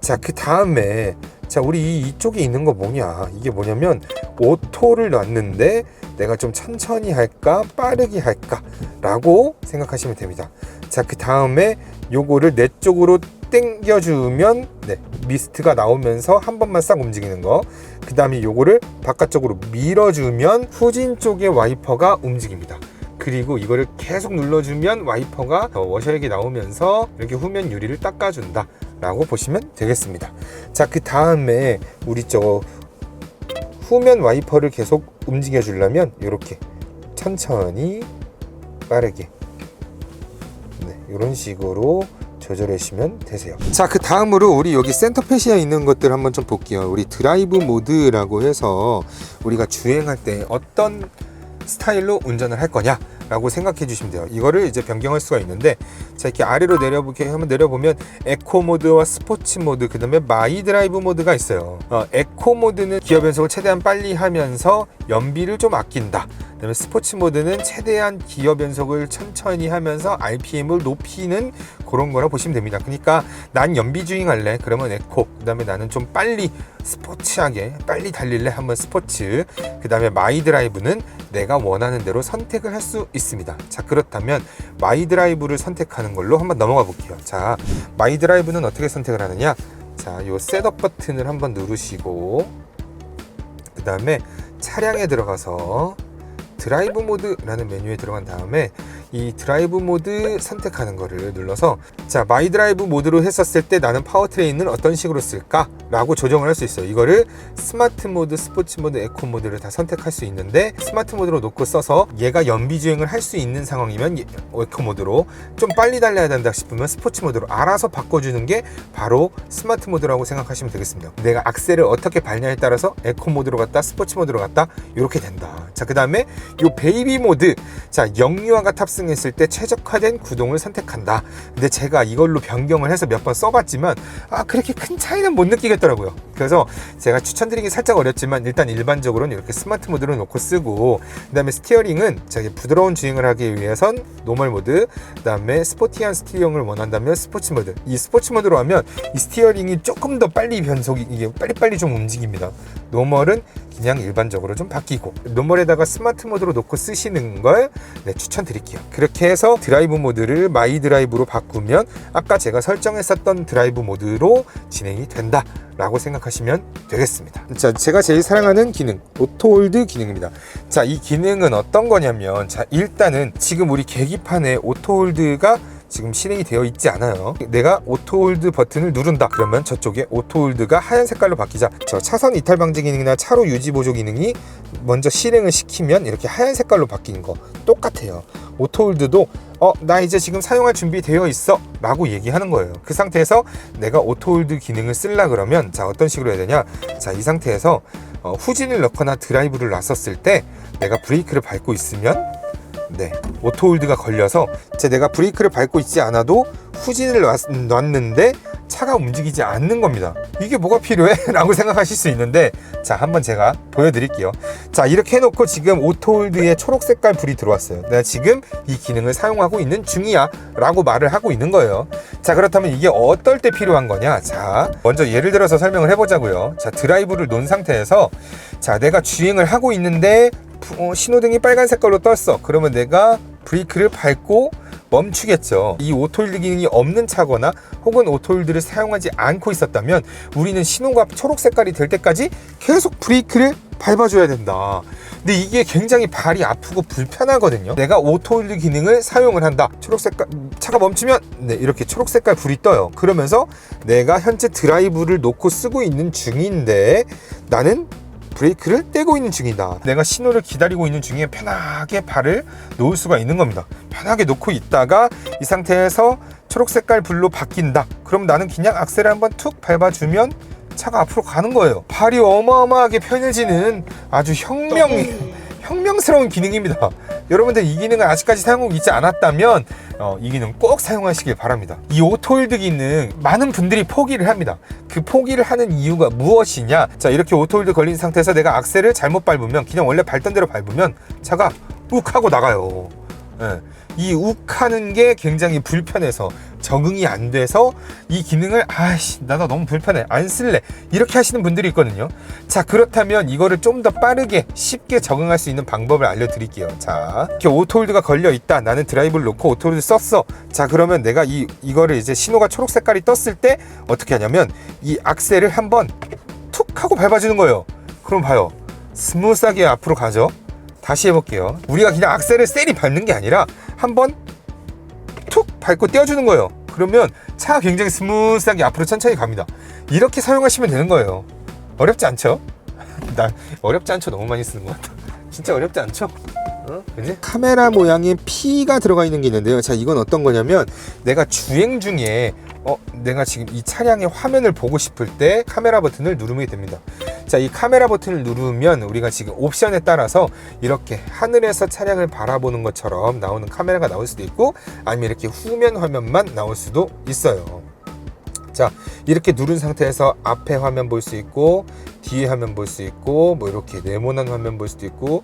자, 그 다음에 자, 우리 이쪽에 있는 거 뭐냐, 이게 뭐냐면 오토를 놨는데 내가 좀 천천히 할까 빠르게 할까 라고 생각하시면 됩니다. 자, 그 다음에 요거를 내 쪽으로 당겨주면 네, 미스트가 나오면서 한 번만 싹 움직이는 거. 그 다음에 요거를 바깥쪽으로 밀어주면 후진 쪽의 와이퍼가 움직입니다. 그리고 이거를 계속 눌러주면 와이퍼가 워셔액이 나오면서 이렇게 후면 유리를 닦아준다 라고 보시면 되겠습니다. 자, 그 다음에 우리 저 후면 와이퍼를 계속 움직여 주려면 이렇게 천천히 빠르게 네, 이런 식으로 조절해 주시면 되세요. 자, 그 다음으로 우리 여기 센터페시아 있는 것들 한번 좀 볼게요. 우리 드라이브 모드라고 해서 우리가 주행할 때 어떤 스타일로 운전을 할 거냐 라고 생각해 주시면 돼요. 이거를 이제 변경할 수가 있는데 자, 이렇게 아래로 내려보게 한번 내려보면 에코 모드와 스포츠 모드, 그 다음에 마이 드라이브 모드가 있어요. 에코 모드는 기어 변속을 최대한 빨리 하면서 연비를 좀 아낀다. 그 다음에 스포츠 모드는 최대한 기어 변속을 천천히 하면서 RPM을 높이는 그런 거라 보시면 됩니다. 그러니까 난 연비 주행할래 그러면 에코, 그 다음에 나는 좀 빨리 스포츠하게 빨리 달릴래 하면 스포츠, 그 다음에 마이 드라이브는 내가 원하는 대로 선택을 할 수 있습니다. 자, 그렇다면 마이 드라이브를 선택하는 걸로 한번 넘어가 볼게요. 자, 마이 드라이브는 어떻게 선택을 하느냐, 자, 요 셋업 버튼을 한번 누르시고 그 다음에 차량에 들어가서 드라이브 모드라는 메뉴에 들어간 다음에 이 드라이브 모드 선택하는 거를 눌러서 자, 마이 드라이브 모드로 했었을 때 나는 파워트레인을 어떤 식으로 쓸까 라고 조정을 할 수 있어요. 이거를 스마트 모드, 스포츠 모드, 에코 모드를 다 선택할 수 있는데 스마트 모드로 놓고 써서 얘가 연비 주행을 할 수 있는 상황이면 에코 모드로, 좀 빨리 달려야 된다 싶으면 스포츠 모드로 알아서 바꿔주는 게 바로 스마트 모드라고 생각하시면 되겠습니다. 내가 악셀을 어떻게 밟냐에 따라서 에코 모드로 갔다 스포츠 모드로 갔다 이렇게 된다. 자, 그 다음에 요 베이비 모드, 자, 영유아가 탑승했을 때 최적화된 구동을 선택한다. 근데 제가 이걸로 변경을 해서 몇 번 써봤지만 그렇게 큰 차이는 못 느끼겠더라고요. 그래서 제가 추천드리기 살짝 어렵지만 일단 일반적으로는 이렇게 스마트 모드로 놓고 쓰고, 그 다음에 스티어링은 자기 부드러운 주행을 하기 위해선 노멀 모드, 그 다음에 스포티한 스티어링을 원한다면 스포츠 모드. 이 스포츠 모드로 하면 이 스티어링이 조금 더 빨리 변속이, 이게 빨리빨리 좀 움직입니다. 노멀은 그냥 일반적으로 좀 바뀌고, 노멀에다가 스마트 모드로 놓고 쓰시는 걸 네, 추천드릴게요. 그렇게 해서 드라이브 모드를 마이 드라이브로 바꾸면 아까 제가 설정했었던 드라이브 모드로 진행이 된다 라고 생각하시면 되겠습니다. 자, 제가 제일 사랑하는 기능, 오토홀드 기능입니다. 자, 이 기능은 어떤 거냐면, 자, 일단은 지금 우리 계기판에 오토홀드가 지금 실행이 되어 있지 않아요. 내가 오토홀드 버튼을 누른다 그러면 저쪽에 오토홀드가 하얀 색깔로 바뀌자. 저 차선 이탈 방지 기능이나 차로 유지 보조 기능이 먼저 실행을 시키면 이렇게 하얀 색깔로 바뀌는 거 똑같아요. 오토홀드도 나 이제 지금 사용할 준비 되어 있어 라고 얘기하는 거예요. 그 상태에서 내가 오토홀드 기능을 쓰려 그러면 자 어떤 식으로 해야 되냐, 자 이 상태에서 후진을 넣거나 드라이브를 놨었을 때 내가 브레이크를 밟고 있으면 네, 오토홀드가 걸려서 내가 브레이크를 밟고 있지 않아도 후진을 놨는데 차가 움직이지 않는 겁니다. 이게 뭐가 필요해? 라고 생각하실 수 있는데 자 한번 제가 보여드릴게요. 자 이렇게 해놓고 지금 오토홀드에 초록 색깔 불이 들어왔어요. 내가 지금 이 기능을 사용하고 있는 중이야 라고 말을 하고 있는 거예요. 자 그렇다면 이게 어떨 때 필요한 거냐, 자 먼저 예를 들어서 설명을 해보자고요. 자 드라이브를 놓은 상태에서 자 내가 주행을 하고 있는데 신호등이 빨간 색깔로 떴어. 그러면 내가 브레이크를 밟고 멈추겠죠. 이 오토홀드 기능이 없는 차거나 혹은 오토홀드를 사용하지 않고 있었다면 우리는 신호가 초록 색깔이 될 때까지 계속 브레이크를 밟아줘야 된다. 근데 이게 굉장히 발이 아프고 불편하거든요. 내가 오토홀드 기능을 사용을 한다. 초록 색깔 차가 멈추면 네, 이렇게 초록 색깔 불이 떠요. 그러면서 내가 현재 드라이브를 놓고 쓰고 있는 중인데 나는 브레이크를 떼고 있는 중이다. 내가 신호를 기다리고 있는 중에 편하게 발을 놓을 수가 있는 겁니다. 편하게 놓고 있다가 이 상태에서 초록 색깔 불로 바뀐다. 그럼 나는 그냥 악셀을 한번 툭 밟아주면 차가 앞으로 가는 거예요. 발이 어마어마하게 편해지는 아주 혁명스러운 기능입니다. 여러분들 이 기능을 아직까지 사용하고 있지 않았다면 이 기능 꼭 사용하시길 바랍니다. 이 오토홀드 기능 많은 분들이 포기를 합니다. 그 포기를 하는 이유가 무엇이냐, 자 이렇게 오토홀드 걸린 상태에서 내가 악셀을 잘못 밟으면 그냥 원래 밟던 대로 밟으면 차가 욱 하고 나가요. 예. 이 욱 하는 게 굉장히 불편해서 적응이 안 돼서 이 기능을 나도 너무 불편해 안 쓸래 이렇게 하시는 분들이 있거든요. 자 그렇다면 이거를 좀 더 빠르게 쉽게 적응할 수 있는 방법을 알려드릴게요. 자 이렇게 오토홀드가 걸려 있다. 나는 드라이브를 놓고 오토홀드 썼어. 자 그러면 내가 이거를 이제 신호가 초록 색깔이 떴을 때 어떻게 하냐면 이 악셀을 한번 툭 하고 밟아주는 거예요. 그럼 봐요, 스무스하게 앞으로 가죠. 다시 해볼게요. 우리가 그냥 악셀을 세리 밟는 게 아니라 한번 툭 밟고 떼어주는 거예요. 그러면 차가 굉장히 스무스하게 앞으로 천천히 갑니다. 이렇게 사용하시면 되는 거예요. 어렵지 않죠? 나 어렵지 않죠? 너무 많이 쓰는 것 같아. 진짜 어렵지 않죠? 그지? 카메라 모양의 P가 들어가 있는 게 있는데요. 자 이건 어떤 거냐면 내가 주행 중에 내가 지금 이 차량의 화면을 보고 싶을 때 카메라 버튼을 누르면 됩니다. 자, 이 카메라 버튼을 누르면 우리가 지금 옵션에 따라서 이렇게 하늘에서 차량을 바라보는 것처럼 나오는 카메라가 나올 수도 있고 아니면 이렇게 후면 화면만 나올 수도 있어요. 자 이렇게 누른 상태에서 앞에 화면 볼 수 있고 뒤에 화면 볼 수 있고 뭐 이렇게 네모난 화면 볼 수도 있고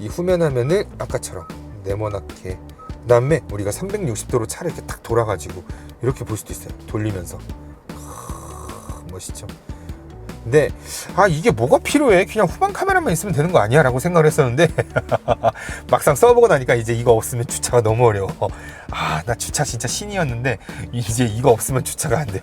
이 후면 화면을 아까처럼 네모나게 그 다음에 우리가 360도로 차를 이렇게 딱 돌아가지고 이렇게 볼 수도 있어요. 돌리면서 멋있죠. 근데 이게 뭐가 필요해? 그냥 후방 카메라만 있으면 되는 거 아니야? 라고 생각을 했었는데 막상 써보고 나니까 이제 이거 없으면 주차가 너무 어려워. 나 주차 진짜 신이었는데 이제 이거 없으면 주차가 안 돼요.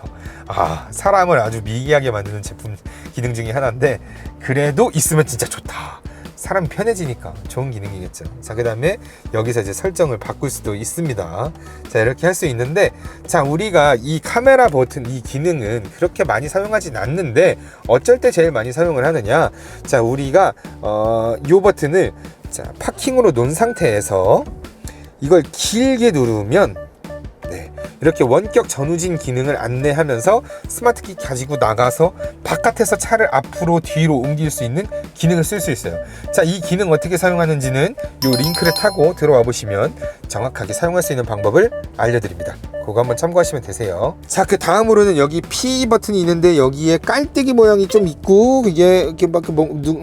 사람을 아주 미개하게 만드는 제품 기능 중에 하나인데 그래도 있으면 진짜 좋다. 사람이 편해지니까 좋은 기능이겠죠. 자, 그 다음에 여기서 이제 설정을 바꿀 수도 있습니다. 자, 이렇게 할 수 있는데, 자, 우리가 이 카메라 버튼, 이 기능은 그렇게 많이 사용하진 않는데, 어쩔 때 제일 많이 사용을 하느냐? 자, 우리가, 요 버튼을, 자, 파킹으로 놓은 상태에서 이걸 길게 누르면, 네, 이렇게 원격 전후진 기능을 안내하면서 스마트키 가지고 나가서 바깥에서 차를 앞으로 뒤로 옮길 수 있는 기능을 쓸 수 있어요. 자, 이 기능 어떻게 사용하는지는 이 링크를 타고 들어와 보시면 정확하게 사용할 수 있는 방법을 알려드립니다. 그거 한번 참고하시면 되세요. 자, 그 다음으로는 여기 P 버튼이 있는데 여기에 깔때기 모양이 좀 있고 이게 이렇게 막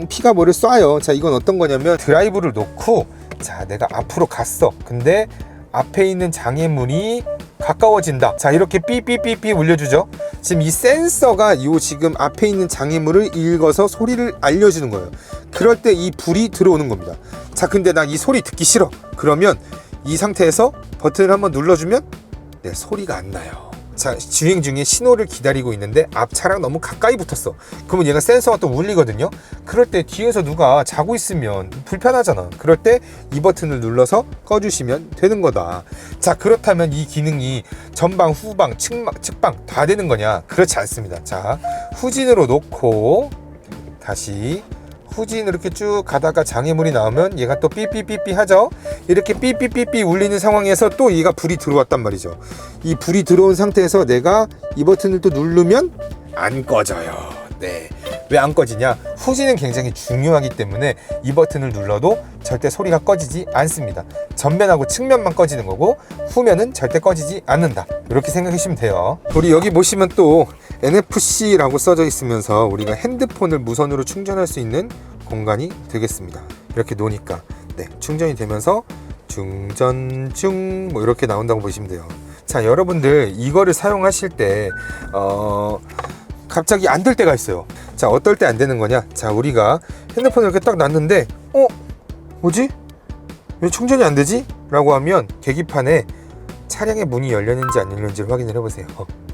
P가 뭐를 쏴요. 자, 이건 어떤 거냐면 드라이브를 놓고 자, 내가 앞으로 갔어. 근데 앞에 있는 장애물이 가까워진다. 자, 이렇게 삐삐삐삐 울려주죠. 지금 이 센서가 요 지금 앞에 있는 장애물을 읽어서 소리를 알려주는 거예요. 그럴 때 이 불이 들어오는 겁니다. 자, 근데 나 이 소리 듣기 싫어. 그러면 이 상태에서 버튼을 한번 눌러주면 네, 소리가 안 나요. 자, 주행 중에 신호를 기다리고 있는데 앞 차랑 너무 가까이 붙었어. 그러면 얘가 센서가 또 울리거든요. 그럴 때 뒤에서 누가 자고 있으면 불편하잖아. 그럴 때 이 버튼을 눌러서 꺼주시면 되는 거다. 자, 그렇다면 이 기능이 전방, 후방, 측방 다 되는 거냐? 그렇지 않습니다. 자, 후진으로 놓고 다시 후진 이렇게 쭉 가다가 장애물이 나오면 얘가 또 삐삐삐삐 하죠. 이렇게 삐삐삐삐 울리는 상황에서 또 얘가 불이 들어왔단 말이죠. 이 불이 들어온 상태에서 내가 이 버튼을 또 누르면 안 꺼져요. 네. 왜 안 꺼지냐? 후진은 굉장히 중요하기 때문에 이 버튼을 눌러도 절대 소리가 꺼지지 않습니다. 전면하고 측면만 꺼지는 거고 후면은 절대 꺼지지 않는다. 이렇게 생각하시면 돼요. 우리 여기 보시면 또 NFC라고 써져 있으면서 우리가 핸드폰을 무선으로 충전할 수 있는 공간이 되겠습니다. 이렇게 놓으니까 네, 충전이 되면서 충전 중 뭐 이렇게 나온다고 보시면 돼요. 자, 여러분들 이거를 사용하실 때 갑자기 안 될 때가 있어요. 자, 어떨 때 안 되는 거냐? 자, 우리가 핸드폰을 이렇게 딱 놨는데 뭐지? 왜 충전이 안 되지? 라고 하면 계기판에 차량의 문이 열렸는지 안 열렸는지를 확인을 해보세요.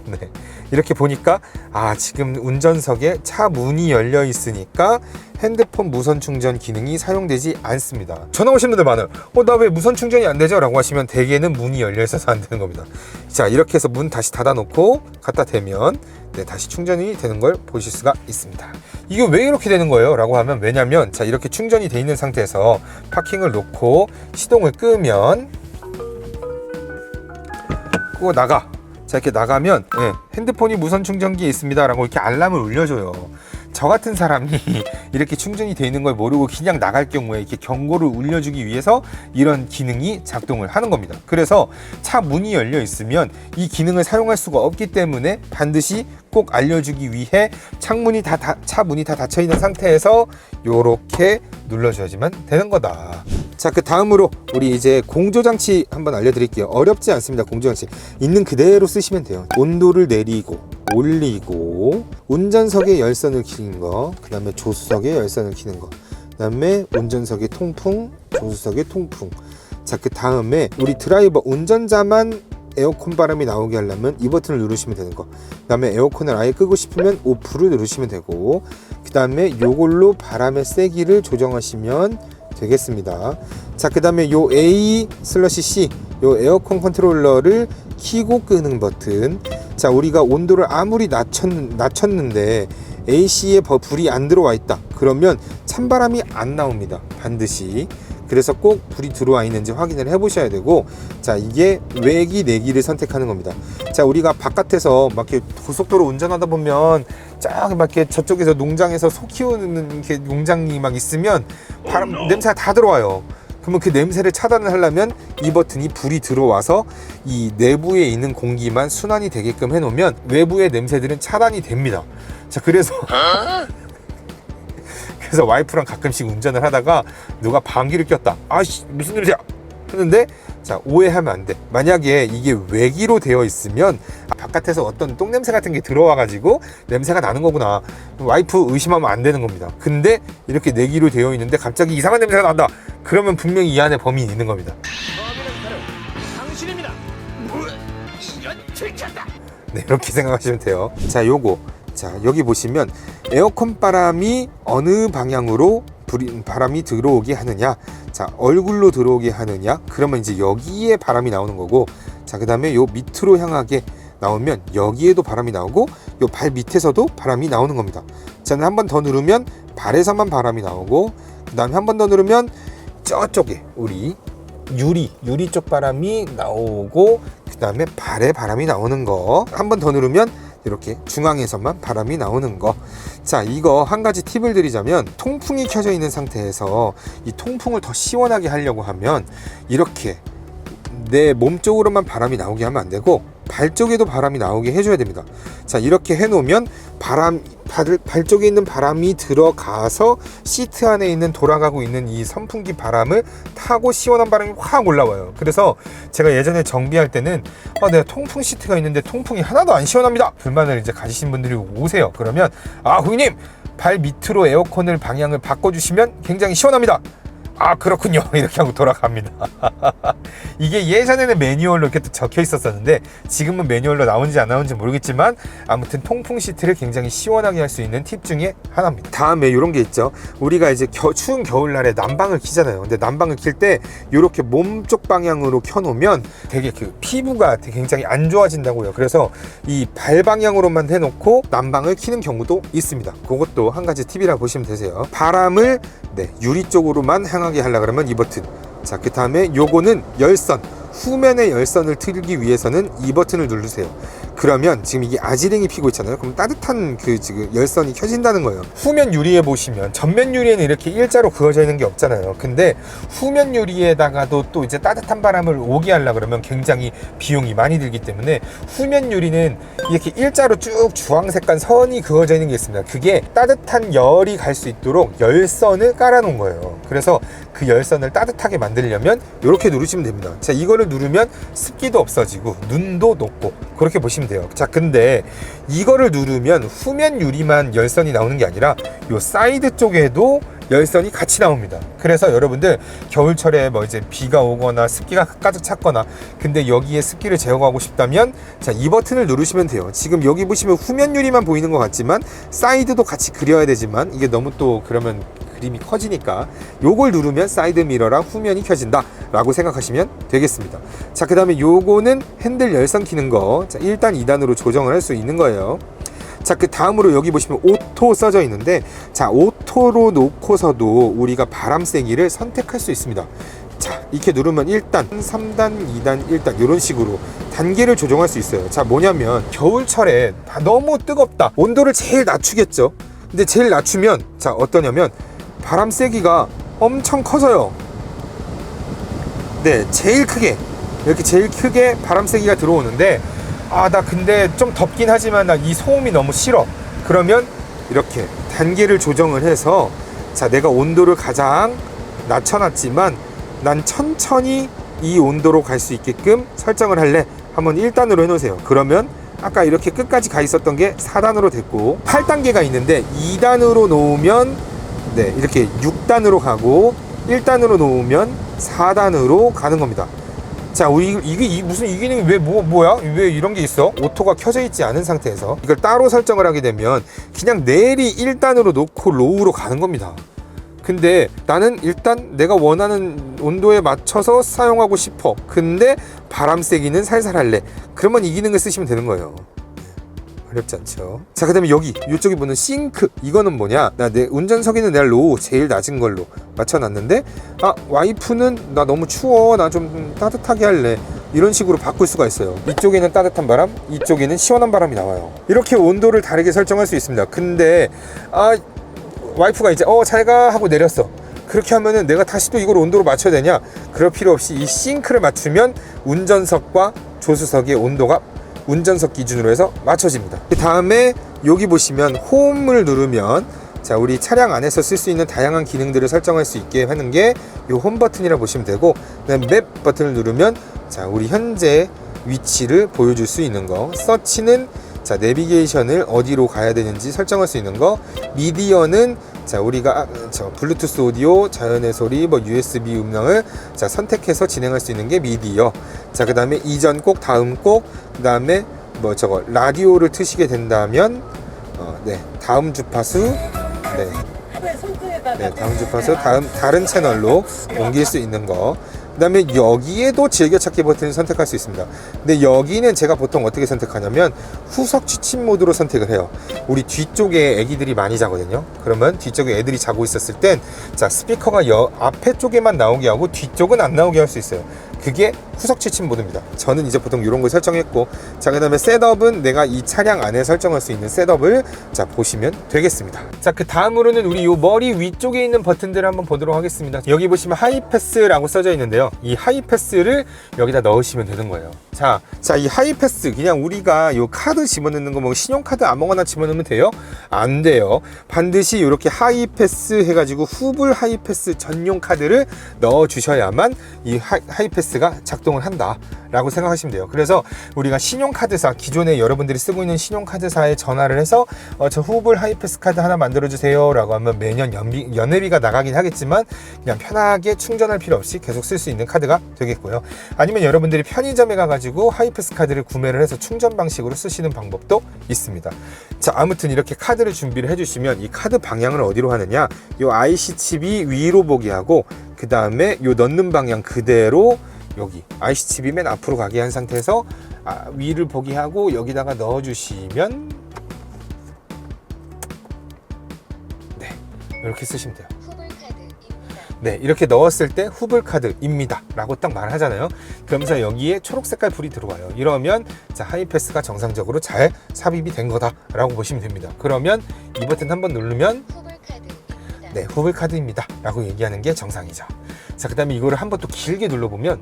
네. 이렇게 보니까 지금 운전석에 차 문이 열려 있으니까 핸드폰 무선 충전 기능이 사용되지 않습니다. 전화 오신 분들 많아요. 나 왜 무선 충전이 안 되죠? 라고 하시면 대개는 문이 열려 있어서 안 되는 겁니다. 자, 이렇게 해서 문 다시 닫아 놓고 갖다 대면 네, 다시 충전이 되는 걸 보실 수가 있습니다. 이게 왜 이렇게 되는 거예요? 라고 하면 왜냐면 자, 이렇게 충전이 돼 있는 상태에서 파킹을 놓고 시동을 끄면 끄고 나가. 자, 이렇게 나가면 네, 핸드폰이 무선 충전기에 있습니다 라고 이렇게 알람을 울려줘요. 저 같은 사람이 이렇게 충전이 되어 있는 걸 모르고 그냥 나갈 경우에 이렇게 경고를 울려주기 위해서 이런 기능이 작동을 하는 겁니다. 그래서 차 문이 열려 있으면 이 기능을 사용할 수가 없기 때문에 반드시 꼭 알려주기 위해 차 문이 다 닫혀 있는 상태에서 이렇게 눌러줘야지만 되는 거다. 자, 그 다음으로 우리 이제 공조장치 한번 알려드릴게요. 어렵지 않습니다. 공조장치 있는 그대로 쓰시면 돼요. 온도를 내리고 올리고 운전석의 열선을 켜는 거, 그 다음에 조수석의 열선을 켜는 거, 그 다음에 운전석의 통풍, 조수석의 통풍. 자, 그 다음에 우리 드라이버 운전자만 에어컨 바람이 나오게 하려면 이 버튼을 누르시면 되는 거, 그 다음에 에어컨을 아예 끄고 싶으면 오프를 누르시면 되고, 그 다음에 요걸로 바람의 세기를 조정하시면 되겠습니다. 자, 그 다음에 요 A/C 요 에어컨 컨트롤러를 켜고 끄는 버튼. 자, 우리가 온도를 아무리 낮췄는데 AC에 불이 안 들어와 있다 그러면 찬바람이 안 나옵니다. 반드시. 그래서 꼭 불이 들어와 있는지 확인을 해 보셔야 되고, 자, 이게 외기 내기를 선택하는 겁니다. 자, 우리가 바깥에서 막 이렇게 고속도로 운전하다 보면 쫙 막 이렇게 저쪽에서 농장에서 소 키우는 이렇게 농장이 막 있으면 바람 냄새가 다 들어와요. 그러면 그 냄새를 차단을 하려면 이 버튼이 불이 들어와서 이 내부에 있는 공기만 순환이 되게끔 해놓으면 외부의 냄새들은 차단이 됩니다. 자, 그래서 와이프랑 가끔씩 운전을 하다가 누가 방귀를 꼈다. 아씨, 무슨 냄새야? 하는데 자, 오해하면 안 돼. 만약에 이게 외기로 되어 있으면 바깥에서 어떤 똥냄새 같은 게 들어와 가지고 냄새가 나는 거구나, 와이프 의심하면 안 되는 겁니다. 근데 이렇게 내기로 되어 있는데 갑자기 이상한 냄새가 난다 그러면 분명히 이 안에 범인이 있는 겁니다. 당신입니다. 네, 이렇게 생각하시면 돼요. 자, 요거 자, 여기 보시면 에어컨 바람이 어느 방향으로 바람이 들어오게 하느냐. 자, 얼굴로 들어오게 하느냐. 그러면 이제 여기에 바람이 나오는 거고, 자, 그 다음에 요 밑으로 향하게 나오면 여기에도 바람이 나오고 요 발 밑에서도 바람이 나오는 겁니다. 자, 한 번 더 누르면 발에서만 바람이 나오고, 그 다음에 한 번 더 누르면 저쪽에 우리 유리 쪽 바람이 나오고, 그 다음에 발에 바람이 나오는 거. 한 번 더 누르면 이렇게 중앙에서만 바람이 나오는 거. 자, 이거 한 가지 팁을 드리자면, 통풍이 켜져 있는 상태에서 이 통풍을 더 시원하게 하려고 하면 이렇게 내 몸 쪽으로만 바람이 나오게 하면 안 되고 발 쪽에도 바람이 나오게 해줘야 됩니다. 자, 이렇게 해놓으면 발 쪽에 있는 바람이 들어가서 시트 안에 있는 돌아가고 있는 이 선풍기 바람을 타고 시원한 바람이 확 올라와요. 그래서 제가 예전에 정비할 때는 내가 통풍 시트가 있는데 통풍이 하나도 안 시원합니다 불만을 이제 가지신 분들이 오세요. 그러면 고객님 발 밑으로 에어컨을 방향을 바꿔주시면 굉장히 시원합니다. 아 그렇군요 이렇게 하고 돌아갑니다. 이게 예전에는 매뉴얼로 이렇게 또 적혀 있었었는데 지금은 매뉴얼로 나오는지 안 나오는지 모르겠지만 아무튼 통풍 시트를 굉장히 시원하게 할 수 있는 팁 중에 하나입니다. 다음에 이런 게 있죠. 우리가 이제 추운 겨울날에 난방을 켜잖아요. 근데 난방을 킬 때 이렇게 몸쪽 방향으로 켜놓으면 되게 그 피부가 되게 굉장히 안 좋아진다고요. 그래서 이 발 방향으로만 해놓고 난방을 켜는 경우도 있습니다. 그것도 한 가지 팁이라 보시면 되세요. 바람을 유리 쪽으로만 향하게 하려 그러면 이 버튼. 자, 그 다음에 요거는 열선, 후면의 열선을 틀기 위해서는 이 버튼을 누르세요. 그러면 지금 이게 아지랭이 피고 있잖아요. 그럼 따뜻한 그 지금 열선이 켜진다는 거예요. 후면 유리에 보시면 전면 유리에는 이렇게 일자로 그어져 있는 게 없잖아요. 근데 후면 유리에다가도 또 이제 따뜻한 바람을 오게 하려 그러면 굉장히 비용이 많이 들기 때문에 후면 유리는 이렇게 일자로 쭉 주황색깔 선이 그어져 있는 게 있습니다. 그게 따뜻한 열이 갈 수 있도록 열선을 깔아 놓은 거예요. 그래서 그 열선을 따뜻하게 만들려면 이렇게 누르시면 됩니다. 자, 이거를 누르면 습기도 없어지고 눈도 녹고 그렇게 보시면 돼요. 자, 근데 이거를 누르면 후면 유리만 열선이 나오는 게 아니라 요 사이드 쪽에도 열선이 같이 나옵니다. 그래서 여러분들 겨울철에 뭐 이제 비가 오거나 습기가 가득 찼거나 근데 여기에 습기를 제거하고 싶다면 자, 이 버튼을 누르시면 돼요. 지금 여기 보시면 후면 유리만 보이는 것 같지만 사이드도 같이 그려야 되지만 이게 너무 또 그러면 그림이 커지니까 요걸 누르면 사이드 미러랑 후면이 켜진다 라고 생각하시면 되겠습니다. 자, 그 다음에 요거는 핸들 열선 키는 거. 자, 1단 2단으로 조정을 할 수 있는 거예요. 자, 그 다음으로 여기 보시면 오토 써져 있는데 자, 오토로 놓고서도 우리가 바람 세기를 선택할 수 있습니다. 자, 이렇게 누르면 1단, 3단, 2단, 1단 이런 식으로 단계를 조정할 수 있어요. 자, 뭐냐면 겨울철에 너무 뜨겁다. 온도를 제일 낮추겠죠. 근데 제일 낮추면 자, 어떠냐면 바람 세기가 엄청 커져요. 네, 제일 크게 이렇게 제일 크게 바람 세기가 들어오는데 아, 나 근데 좀 덥긴 하지만 나 이 소음이 너무 싫어. 그러면 이렇게 단계를 조정을 해서 자, 내가 온도를 가장 낮춰놨지만 난 천천히 이 온도로 갈 수 있게끔 설정을 할래. 한번 1단으로 해놓으세요. 그러면 아까 이렇게 끝까지 가 있었던 게 4단으로 됐고 8단계가 있는데 2단으로 놓으면 네, 이렇게 6단으로 가고 1단으로 놓으면 4단으로 가는 겁니다. 자, 이게 무슨 이 기능이 왜 뭐야? 왜 이런 게 있어? 오토가 켜져 있지 않은 상태에서 이걸 따로 설정을 하게 되면 그냥 내리 1단으로 놓고 로우로 가는 겁니다. 근데 나는 일단 내가 원하는 온도에 맞춰서 사용하고 싶어. 근데 바람 세기는 살살 할래. 그러면 이 기능을 쓰시면 되는 거예요. 어렵지 않죠. 자, 그 다음에 여기 이쪽에 보는 싱크. 이거는 뭐냐, 나 내 운전석에는 내가 로우 제일 낮은 걸로 맞춰놨는데 아, 와이프는 나 너무 추워, 나 좀 따뜻하게 할래. 이런 식으로 바꿀 수가 있어요. 이쪽에는 따뜻한 바람, 이쪽에는 시원한 바람이 나와요. 이렇게 온도를 다르게 설정할 수 있습니다. 근데 아, 와이프가 이제 잘가 하고 내렸어. 그렇게 하면은 내가 다시 또 이걸 온도로 맞춰야 되냐? 그럴 필요 없이 이 싱크를 맞추면 운전석과 조수석의 온도가 운전석 기준으로 해서 맞춰집니다. 그 다음에 여기 보시면 홈을 누르면 자, 우리 차량 안에서 쓸 수 있는 다양한 기능들을 설정할 수 있게 하는 게 이 홈 버튼이라 보시면 되고, 그다음에 맵 버튼을 누르면 자, 우리 현재 위치를 보여줄 수 있는 거, 서치는 자, 내비게이션을 어디로 가야 되는지 설정할 수 있는 거, 미디어는 자, 우리가 블루투스 오디오, 자연의 소리, 뭐 USB 음량을 자, 선택해서 진행할 수 있는 게 미디어. 자, 그 다음에 이전 곡, 다음 곡, 그 다음에 뭐 저거 라디오를 트시게 된다면 네, 다음 주파수, 네, 다음 주파수, 다른 채널로 옮길 수 있는 거. 그 다음에 여기에도 즐겨찾기 버튼을 선택할 수 있습니다. 근데 여기는 제가 보통 어떻게 선택하냐면 후석 취침 모드로 선택을 해요. 우리 뒤쪽에 애기들이 많이 자거든요. 그러면 뒤쪽에 애들이 자고 있었을 땐 자, 스피커가 앞에 쪽에만 나오게 하고 뒤쪽은 안 나오게 할 수 있어요. 그게 후석 취침 모드입니다. 저는 이제 보통 이런 걸 설정했고, 자, 그 다음에 셋업은 내가 이 차량 안에 설정할 수 있는 셋업을 자, 보시면 되겠습니다. 자, 그 다음으로는 우리 요 머리 위쪽에 있는 버튼들을 한번 보도록 하겠습니다. 여기 보시면 하이패스라고 써져 있는데요. 이 하이패스를 여기다 넣으시면 되는 거예요. 자, 이 하이패스 그냥 우리가 요 카드 집어넣는 거 뭐 신용카드 아무거나 집어넣으면 돼요? 안 돼요. 반드시 이렇게 하이패스 해가지고 후불 하이패스 전용 카드를 넣어 주셔야만 이 하이패스가 작동 작동을 한다라고 생각하시면 돼요. 그래서 우리가 신용카드사, 기존에 여러분들이 쓰고 있는 신용카드사에 전화를 해서 저 후불 하이패스 카드 하나 만들어주세요 라고 하면 매년 연회비가 나가긴 하겠지만 그냥 편하게 충전할 필요 없이 계속 쓸 수 있는 카드가 되겠고요. 아니면 여러분들이 편의점에 가가지고 하이패스 카드를 구매를 해서 충전 방식으로 쓰시는 방법도 있습니다. 자, 아무튼 이렇게 카드를 준비를 해주시면 이 카드 방향을 어디로 하느냐, 요 IC 칩이 위로 보게 하고 그 다음에 요 넣는 방향 그대로 여기 IC 칩이 맨 앞으로 가게 한 상태에서 위를 보게 하고 여기다가 넣어주시면 네, 이렇게 쓰시면 돼요. 네, 이렇게 넣었을 때 후불 카드입니다 라고 딱 말하잖아요. 그러면서 여기에 초록 색깔 불이 들어와요. 이러면 자, 하이패스가 정상적으로 잘 삽입이 된 거다 라고 보시면 됩니다. 그러면 이 버튼 한번 누르면 네, 후불 카드입니다 라고 얘기하는 게 정상이죠. 자, 그 다음에 이거를 한번 또 길게 눌러보면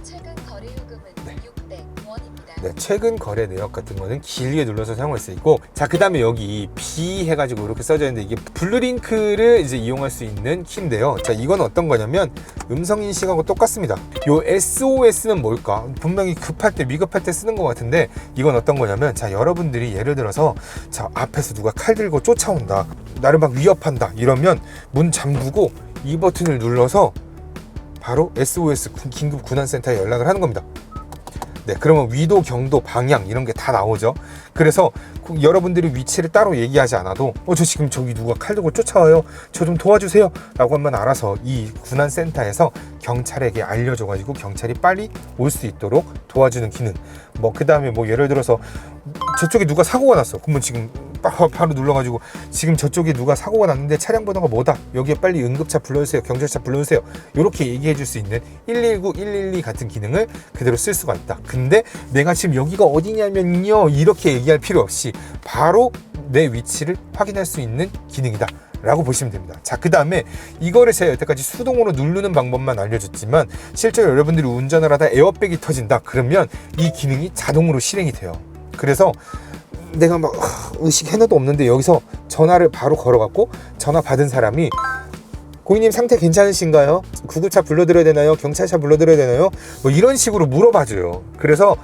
최근 거래 요금은 600원입니다. 네, 최근 거래 내역 같은 거는 길게 눌러서 사용할 수 있고, 자, 그 다음에 여기 B 해가지고 이렇게 써져 있는데 이게 블루링크를 이제 이용할 수 있는 키인데요. 자, 이건 어떤 거냐면 음성 인식하고 똑같습니다. 요 SOS는 뭘까? 분명히 급할 때, 위급할 때 쓰는 것 같은데 이건 어떤 거냐면, 자, 여러분들이 예를 들어서 자, 앞에서 누가 칼 들고 쫓아온다, 나를 막 위협한다 이러면 문 잠그고 이 버튼을 눌러서 바로 SOS 긴급 군안센터에 연락을 하는 겁니다. 네, 그러면 위도, 경도, 방향 이런 게 다 나오죠. 그래서 여러분들이 위치를 따로 얘기하지 않아도 저 지금 저기 누가 칼 들고 쫓아와요, 저 좀 도와주세요 라고 하면 알아서 이 군안센터에서 경찰에게 알려줘가지고 경찰이 빨리 올 수 있도록 도와주는 기능. 뭐 그 다음에 뭐 예를 들어서 저쪽에 누가 사고가 났어, 그러면 지금 바로 눌러가지고 지금 저쪽에 누가 사고가 났는데 차량 번호가 뭐다, 여기에 빨리 응급차 불러주세요, 경찰차 불러주세요, 이렇게 얘기해 줄 수 있는 119, 112 같은 기능을 그대로 쓸 수가 있다. 근데 내가 지금 여기가 어디냐면요 이렇게 얘기할 필요 없이 바로 내 위치를 확인할 수 있는 기능이다 라고 보시면 됩니다. 자, 그 다음에 이거를 제가 여태까지 수동으로 누르는 방법만 알려줬지만 실제로 여러분들이 운전을 하다 에어백이 터진다 그러면 이 기능이 자동으로 실행이 돼요. 그래서 내가 막 의식 해놔도 없는데 여기서 전화를 바로 걸어갖고 전화 받은 사람이 고객님 상태 괜찮으신가요? 구급차 불러드려야 되나요? 경찰차 불러드려야 되나요? 뭐 이런 식으로 물어봐줘요. 그래서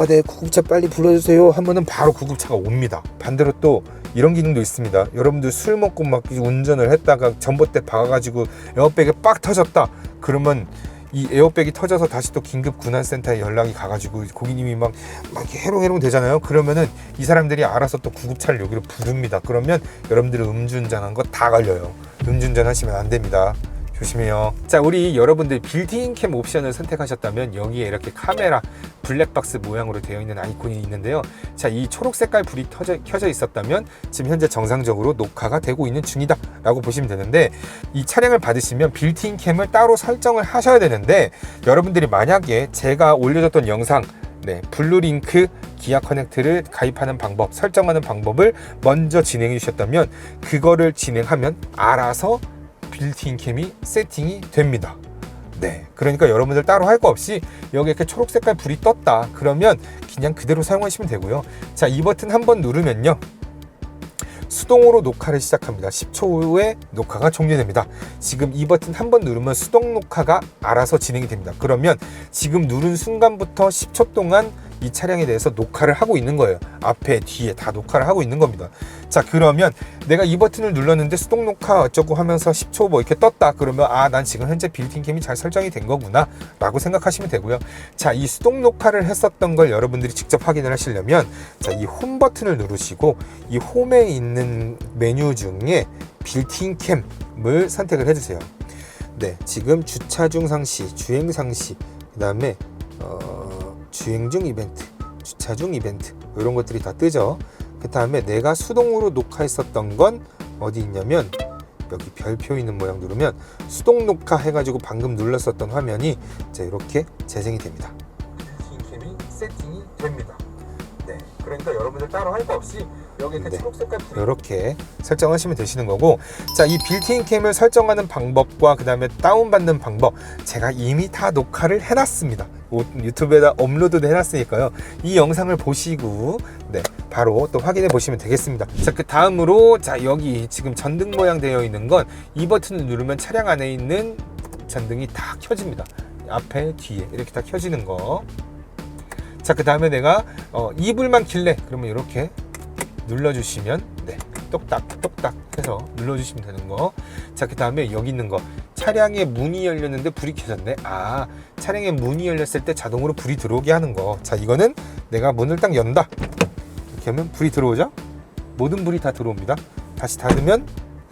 네, 구급차 빨리 불러주세요 하면은 바로 구급차가 옵니다. 반대로 또 이런 기능도 있습니다. 여러분들 술 먹고 막 운전을 했다가 전봇대 박아가지고 에어백이 빡 터졌다 그러면 이 에어백이 터져서 다시 또 긴급 군안센터에 연락이 가가지고 고객님이 막 이렇게 해롱해롱 되잖아요. 그러면은 이 사람들이 알아서 또 구급차를 여기로 부릅니다. 그러면 여러분들이 음주운전한 거 다 걸려요. 음주운전 하시면 안 됩니다. 조심해요. 자, 우리 여러분들 빌트인 캠 옵션을 선택하셨다면 여기에 이렇게 카메라 블랙박스 모양으로 되어 있는 아이콘이 있는데요. 자, 이 초록 색깔 불이 켜져 있었다면 지금 현재 정상적으로 녹화가 되고 있는 중이다 라고 보시면 되는데, 이 차량을 받으시면 빌트인 캠을 따로 설정을 하셔야 되는데, 여러분들이 만약에 제가 올려줬던 영상 네, 블루링크 기아 커넥트를 가입하는 방법, 설정하는 방법을 먼저 진행해 주셨다면 그거를 진행하면 알아서 빌트인 캠이 세팅이 됩니다. 네, 그러니까 여러분들 따로 할 거 없이 여기 이렇게 초록 색깔 불이 떴다 그러면 그냥 그대로 사용하시면 되고요. 자, 이 버튼 한번 누르면요 수동으로 녹화를 시작합니다. 10초 후에 녹화가 종료됩니다. 지금 이 버튼 한번 누르면 수동 녹화가 알아서 진행이 됩니다. 그러면 지금 누른 순간부터 10초 동안 이 차량에 대해서 녹화를 하고 있는 거예요. 앞에 뒤에 다 녹화를 하고 있는 겁니다. 자, 그러면 내가 이 버튼을 눌렀는데 수동 녹화 어쩌고 하면서 10초 뭐 이렇게 떴다 그러면 난 지금 현재 빌트인 캠이 잘 설정이 된 거구나 라고 생각하시면 되고요. 자, 이 수동 녹화를 했었던 걸 여러분들이 직접 확인을 하시려면 자, 이 홈 버튼을 누르시고 이 홈에 있는 메뉴 중에 빌트인 캠을 선택을 해주세요. 네, 지금 주차 중 상시, 주행 상시, 그 다음에 주행 중 이벤트, 주차 중 이벤트 이런 것들이 다 뜨죠. 그 다음에 내가 수동으로 녹화했었던 건 어디 있냐면 여기 별표 있는 모양 누르면 수동 녹화 해가지고 방금 눌렀었던 화면이 이제 이렇게 재생이 됩니다. 빌트인 캠이 세팅이 됩니다. 네, 그러니까 여러분들 따로 할 거 없이 여기 이렇게 초록 색깔 이렇게 설정하시면 되시는 거고, 자, 이 빌트인 캠을 설정하는 방법과 그 다음에 다운받는 방법 제가 이미 다 녹화를 해놨습니다. 유튜브에다 업로드도 해놨으니까요. 이 영상을 보시고 네, 바로 또 확인해 보시면 되겠습니다. 자, 그 다음으로 자, 여기 지금 전등 모양 되어 있는 건 이 버튼을 누르면 차량 안에 있는 전등이 다 켜집니다. 앞에 뒤에 이렇게 다 켜지는 거. 자, 그 다음에 내가 이불만 킬래 그러면 이렇게 눌러주시면 네, 똑딱 똑딱 해서 눌러주시면 되는 거. 자, 그 다음에 여기 있는 거, 차량의 문이 열렸는데 불이 켜졌네. 아, 차량의 문이 열렸을 때 자동으로 불이 들어오게 하는 거. 자, 이거는 내가 문을 딱 연다, 이렇게 하면 불이 들어오죠. 모든 불이 다 들어옵니다. 다시 닫으면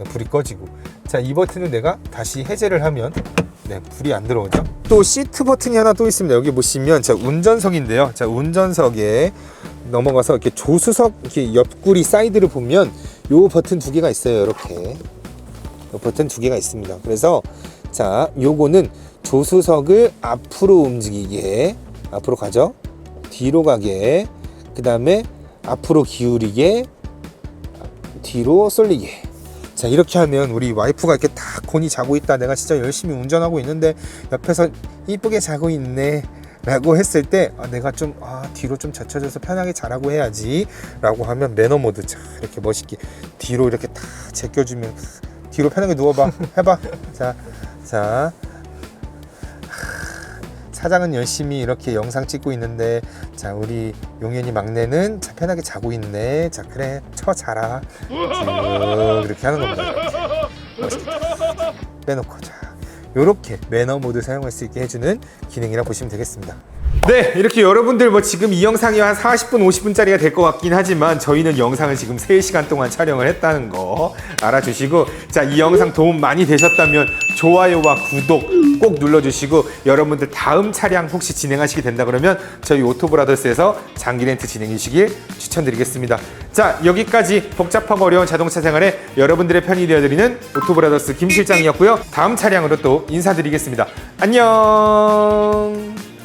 불이 꺼지고. 자, 이 버튼을 내가 다시 해제를 하면 네, 불이 안 들어오죠. 또 시트 버튼이 하나 또 있습니다. 여기 보시면 자, 운전석인데요. 자, 운전석에 넘어가서 이렇게 조수석 이렇게 옆구리 사이드를 보면 요 버튼 두 개가 있어요. 이렇게 요 버튼 두 개가 있습니다. 그래서 자, 요거는 조수석을 앞으로 움직이게, 앞으로 가죠. 뒤로 가게, 그 다음에 앞으로 기울이게, 뒤로 쏠리게. 자, 이렇게 하면 우리 와이프가 이렇게 딱 곤히 자고 있다, 내가 진짜 열심히 운전하고 있는데 옆에서 이쁘게 자고 있네 라고 했을 때 내가 좀 뒤로 좀 젖혀져서 편하게 자라고 해야지 라고 하면 매너 모드, 자, 이렇게 멋있게 뒤로 이렇게 딱 제껴주면 뒤로 편하게 누워봐. 해봐. 자, 사장은 열심히 이렇게 영상 찍고 있는데 자, 우리 용현이 막내는 자, 편하게 자고 있네. 자, 그래, 자라. 쭉 이렇게 하는 겁니다. 멋있겠다. 빼놓고, 자, 요렇게 매너 모드 사용할 수 있게 해주는 기능이라 보시면 되겠습니다. 네, 이렇게 여러분들 뭐 지금 이 영상이 한 40분 50분짜리가 될 것 같긴 하지만 저희는 영상을 지금 3시간 동안 촬영을 했다는 거 알아주시고, 자, 이 영상 도움 많이 되셨다면 좋아요와 구독 꼭 눌러주시고, 여러분들 다음 차량 혹시 진행하시게 된다 그러면 저희 오토브라더스에서 장기 렌트 진행해 주시길 추천드리겠습니다. 자, 여기까지 복잡하고 어려운 자동차 생활에 여러분들의 편이 되어드리는 오토브라더스 김 실장이었고요. 다음 차량으로 또 인사드리겠습니다. 안녕.